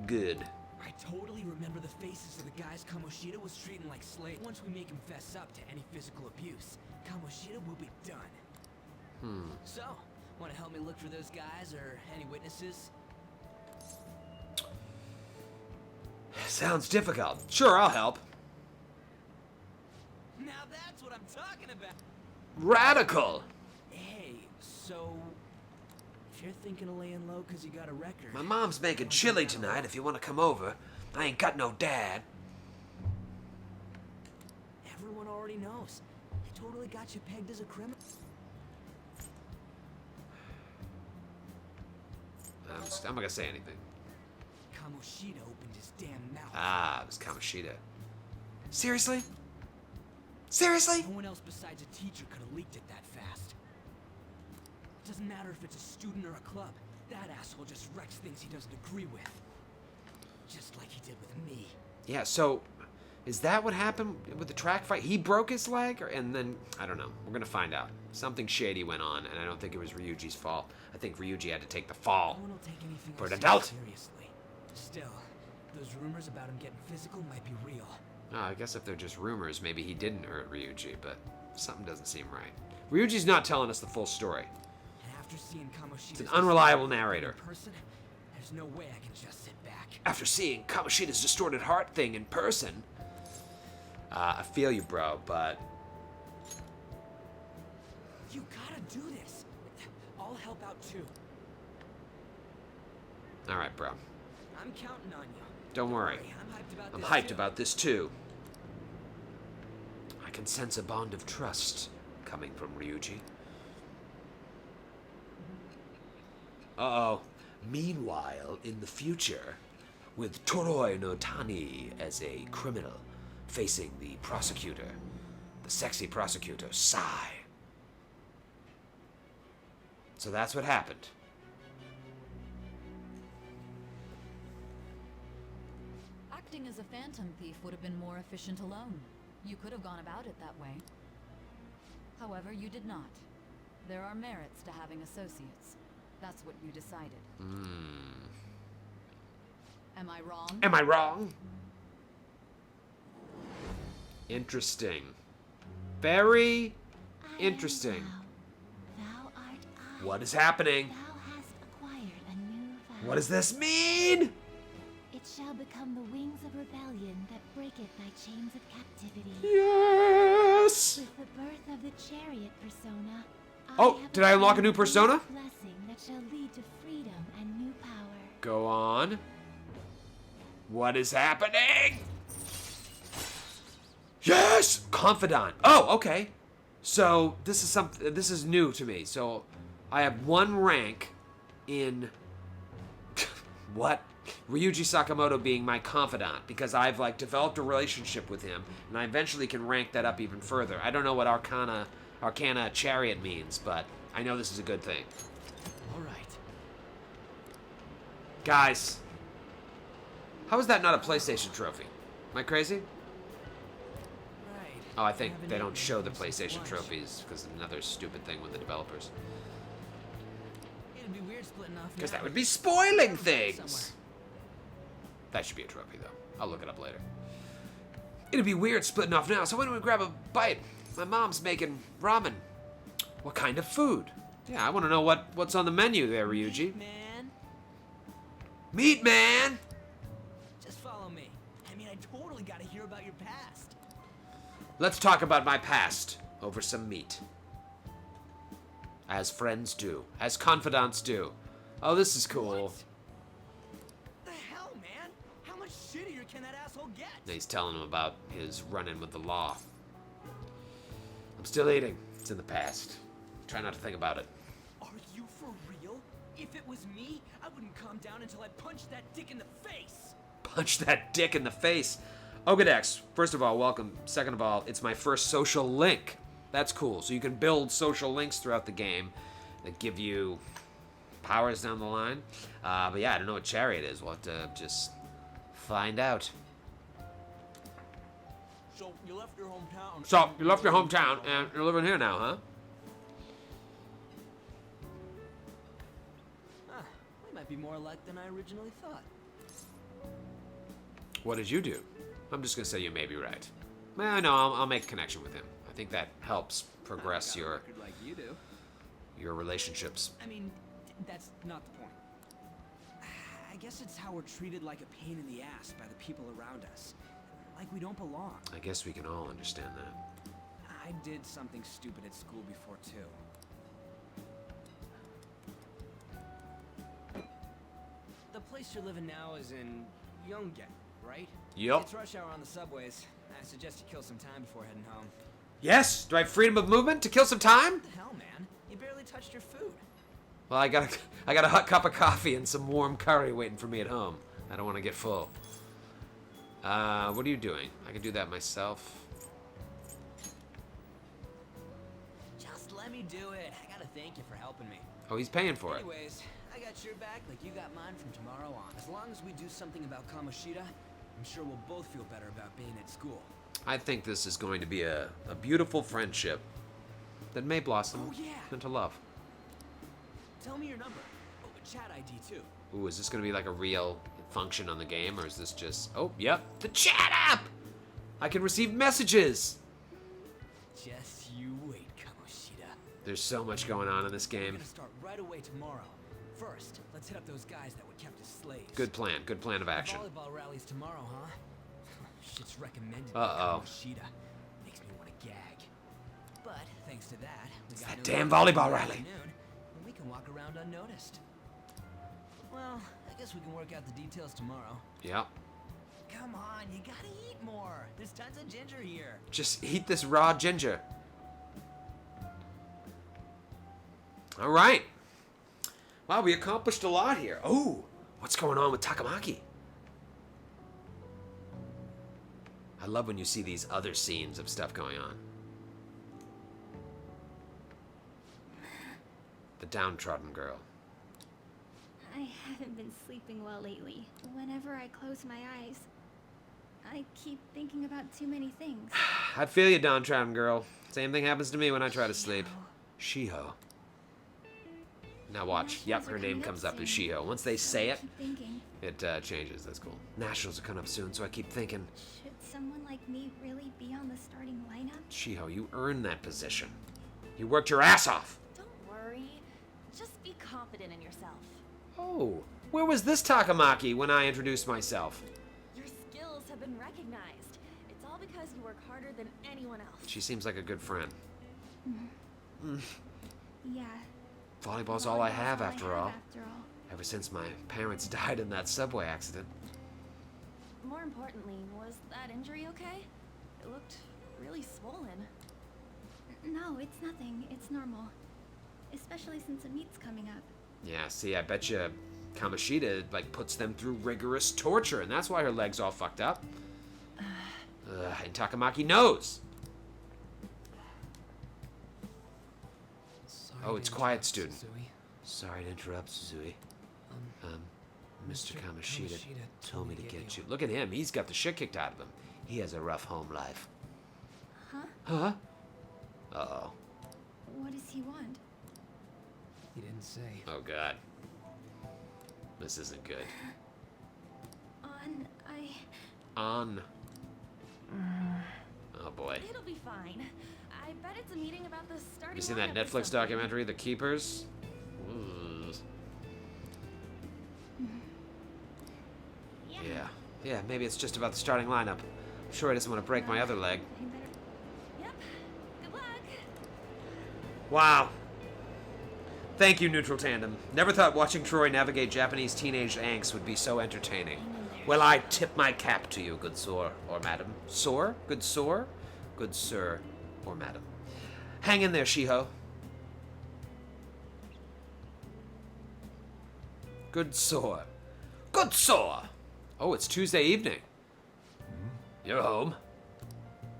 good. I totally remember the faces of the guys Kamoshida was treating like slaves once we make him fess up to any physical abuse. Kamoshida will be done. So, want to help me look for those guys or any witnesses? Sounds difficult. Sure, I'll help. Now that's what I'm talking about. Radical. Hey, so if you're thinking of laying low because you got a record. My mom's making chili tonight if you want to come over. I ain't got no dad. Everyone already knows. I totally got you pegged as a criminal. I'm not gonna say anything. Kamoshida opened his damn mouth. Ah, it was Kamoshida. Seriously? Seriously? No one else besides a teacher could have leaked it that fast. Doesn't matter if it's a student or a club. That asshole just wrecks things he doesn't agree with. Just like he did with me. Yeah, so is that what happened with the track fight? He broke his leg? And then, I don't know. We're going to find out. Something shady went on, and I don't think it was Ryuji's fault. I think Ryuji had to take the fall. No one will take anything For an I say adult. seriously. Still, those rumors about him getting physical might be real. Oh, I guess if they're just rumors, maybe he didn't hurt Ryuji, but something doesn't seem right. Ryuji's not telling us the full story. And after seeing Kamoshida's It's an unreliable narrator. in person, there's no way I can just sit back. After seeing Kamoshida's distorted heart thing in person, I feel you, bro, but You gotta do this. I'll help out too. all right, bro. I'm counting on you. Don't worry. I'm hyped about I'm this hyped too. about this too. I can sense a bond of trust coming from Ryuji. Uh-oh. Meanwhile, in the future, with Toroi no Tani as a criminal facing the prosecutor, the sexy prosecutor, Sai. So that's what happened. Acting as a phantom thief would have been more efficient alone. You could have gone about it that way. However, you did not. There are merits to having associates. That's what you decided. Am I wrong? Am I wrong? Interesting. Very interesting. Thou art I. What is happening? Thou hast acquired a new vow. What does this mean? It shall become the wings of rebellion that breaketh thy chains of captivity. Yes! With the birth of the chariot persona, Oh, have did I unlock a new obtained persona? blessing that shall lead to freedom and new power. Go on. What is happening? Yes! Confidant. Oh, okay. So this is something. This is new to me. So I have one rank in what? Ryuji Sakamoto being my confidant because I've like developed a relationship with him, and I eventually can rank that up even further. I don't know what Arcana Chariot means, but I know this is a good thing. All right. Guys, how is that not a PlayStation trophy? Am I crazy? Right. Oh, I think Haven't they don't eaten show the since PlayStation lunch. trophies because another stupid thing with the developers. It'd be weird splitting off. Because now. that would be spoiling Somewhere. things. That should be a trophy, though. I'll look it up later. It'd be weird splitting off now, so why don't we grab a bite? My mom's making ramen. What kind of food? Yeah, I want to know what's on the menu there, Ryuji. Man, Meat man! just follow me. I mean, I totally gotta hear about your past. Let's talk about my past over some meat. As friends do. As confidants do. Oh, this is cool. What the hell, man? How much shittier can that asshole get? And he's telling him about his run-in with the law. I'm still eating. It's in the past. Try not to think about it. Are you for real? If it was me, I wouldn't calm down until I punched that dick in the face. Punch that dick in the face. Ogadex, first of all, welcome. Second of all, it's my first social link. That's cool. So you can build social links throughout the game that give you powers down the line. But yeah, I don't know what chariot is. We'll have to just find out. So you left your hometown. So, you left your hometown and you're living here now, huh? We might be more alike than I originally thought. What did you do? I'm just gonna say you may be right. Well, no, I'll make a connection with him. I think that helps progress Got a your record like you do. relationships. I mean, that's not the point. I guess it's how we're treated like a pain in the ass by the people around us. Like we don't belong. I guess we can all understand that. I did something stupid at school before, too. The place you're living now is in Yongen, right? Yup. It's rush hour on the subways. I suggest you kill some time before heading home. Yes. Do I have freedom of movement to kill some time? What the hell, man? You barely touched your food. Well, I got a hot cup of coffee and some warm curry waiting for me at home. I don't want to get full. What are you doing? I can do that myself. Just let me do it. I gotta thank you for helping me. Oh, he's paying for it. Anyways, I got your back like you got mine from tomorrow on. As long as we do something about Kamoshida, I'm sure we'll both feel better about being at school. I think this is going to be a beautiful friendship that may blossom into love. Tell me your number. Oh, chat ID too. Ooh, is this going to be like a real function on the game, or is this just... Oh, yep, the chat app! I can receive messages! Just you wait, Kamoshida. There's so much going on in this We're game. gonna start right away tomorrow. First, let's hit up those guys that were kept as slaves. Good plan of action. Volleyball rallies tomorrow, huh? Shit's recommended Uh-oh. by Kamoshida. Makes me want to gag. But thanks to that, we got that no damn games volleyball in the rally. afternoon, and we can walk around unnoticed. Well, I guess we can work out the details tomorrow. Yep. Come on, you gotta eat more. There's tons of ginger here. Just eat this raw ginger. All right. Wow, we accomplished a lot here. Oh, what's going on with Takamaki? I love when you see these other scenes of stuff going on. The downtrodden girl. I haven't been sleeping well lately. Whenever I close my eyes, I keep thinking about too many things. I feel you, downtrodden girl. Same thing happens to me when I try to sleep. Shiho. Now watch. Yep, her name comes up as Shiho. Once they say it, it changes. That's cool. Nationals are coming up soon, so I keep thinking, Should someone like me really be on the starting lineup? Shiho, you earned that position. You worked your ass off. Don't worry. Just be confident in yourself. Oh, where was this Takamaki when I introduced myself? Your skills have been recognized. It's all because you work harder than anyone else. She seems like a good friend. Yeah. Volleyball's all I have after all. Ever since my parents died in that subway accident. More importantly, was that injury okay? It looked really swollen. No, it's nothing. It's normal. Especially since a meet's coming up. Yeah, see, I bet you Kamoshida, like, puts them through rigorous torture, and that's why her leg's all fucked up. And Takamaki knows. Oh, it's quiet, student. Sorry to interrupt, Suzui. Mr. Kamoshida told me to get you. Look at him. He's got the shit kicked out of him. He has a rough home life. Huh? Huh? Uh-oh. What does he want? He didn't say. Oh, God. This isn't good. On. Oh, boy. It'll be fine. I bet it's a meeting about the starting. Have you seen that lineup or Netflix something. documentary, The Keepers? Ooh. Yeah, maybe it's just about the starting lineup. I'm sure he doesn't want to break my other leg. Yep. Good luck. Wow. Thank you, Neutral Tandem. Never thought watching Troy navigate Japanese teenage angst would be so entertaining. Well, I tip my cap to you, good sir or madam. Sir? Good sir? Good sir or madam. Hang in there, Shiho. Good sir. Good sir! Oh, it's Tuesday evening. You're home.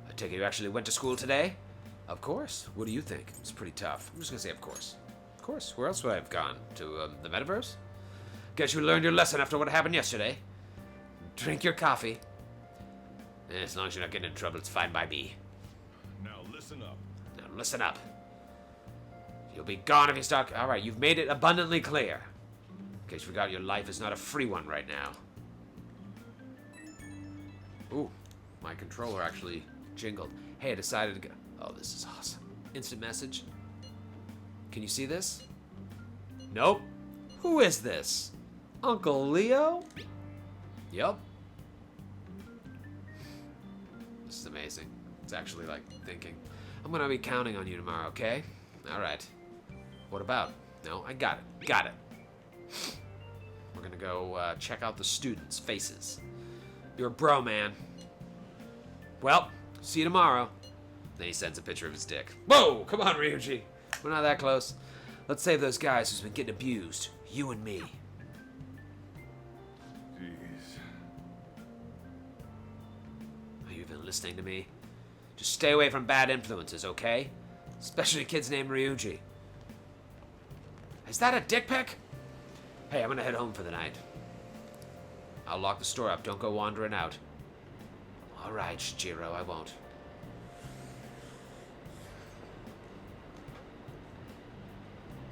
I take it you actually went to school today? Of course. What do you think? It's pretty tough. I'm just gonna say of course. Of course. Where else would I have gone? To the Metaverse? Guess you learned your lesson after what happened yesterday. Drink your coffee. As long as you're not getting in trouble, it's fine by me. Now listen up. Now listen up. You'll be gone if you start... Alright, you've made it abundantly clear. In case you forgot, your life is not a free one right now. Ooh, my controller actually jingled. Hey, I decided to go... Oh, this is awesome. Instant message. Can you see this? Nope. Who is this? Uncle Leo? Yup. This is amazing. It's actually like thinking. I'm gonna be counting on you tomorrow, okay? Alright. What about? No, I got it. Got it. We're gonna go check out the students' faces. You're a bro, man. Well, see you tomorrow. Then he sends a picture of his dick. Whoa! Come on, Ryuji. We're not that close. Let's save those guys who's been getting abused. You and me. Jeez. Are you even listening to me? Just stay away from bad influences, okay? Especially a kid's named Ryuji. Is that a dick pic? Hey, I'm gonna head home for the night. I'll lock the store up. Don't go wandering out. All right, Jiro, I won't.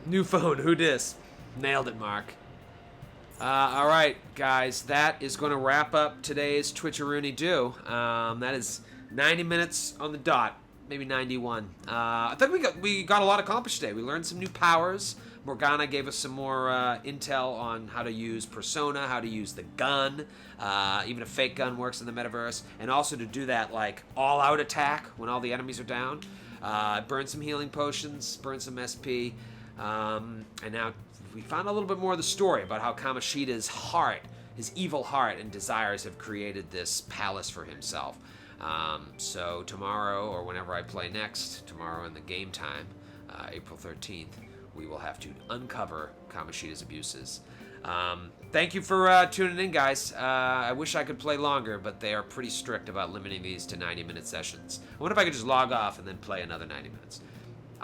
New phone, who dis? Nailed it, Mark. All right, guys, that is going to wrap up today's Twitcheroony Do. That is 90 minutes on the dot, maybe 91. I think we got a lot accomplished today. We learned some new powers. Morgana gave us some more intel on how to use Persona, how to use the gun. Even a fake gun works in the metaverse. And also to do that, like, all-out attack when all the enemies are down. Burn some healing potions, burn some SP. And now we found a little bit more of the story about how Kamoshida's heart, his evil heart and desires have created this palace for himself. So tomorrow, or whenever I play next, tomorrow in the game time, April 13th, we will have to uncover Kamoshida's abuses. Thank you for tuning in, guys. I wish I could play longer, but they are pretty strict about limiting these to 90-minute sessions. I wonder if I could just log off and then play another 90 minutes.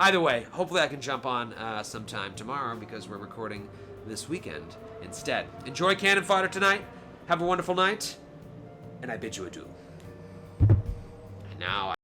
Either way, hopefully I can jump on sometime tomorrow because we're recording this weekend instead. Enjoy Cannon Fodder tonight. Have a wonderful night. And I bid you adieu. And now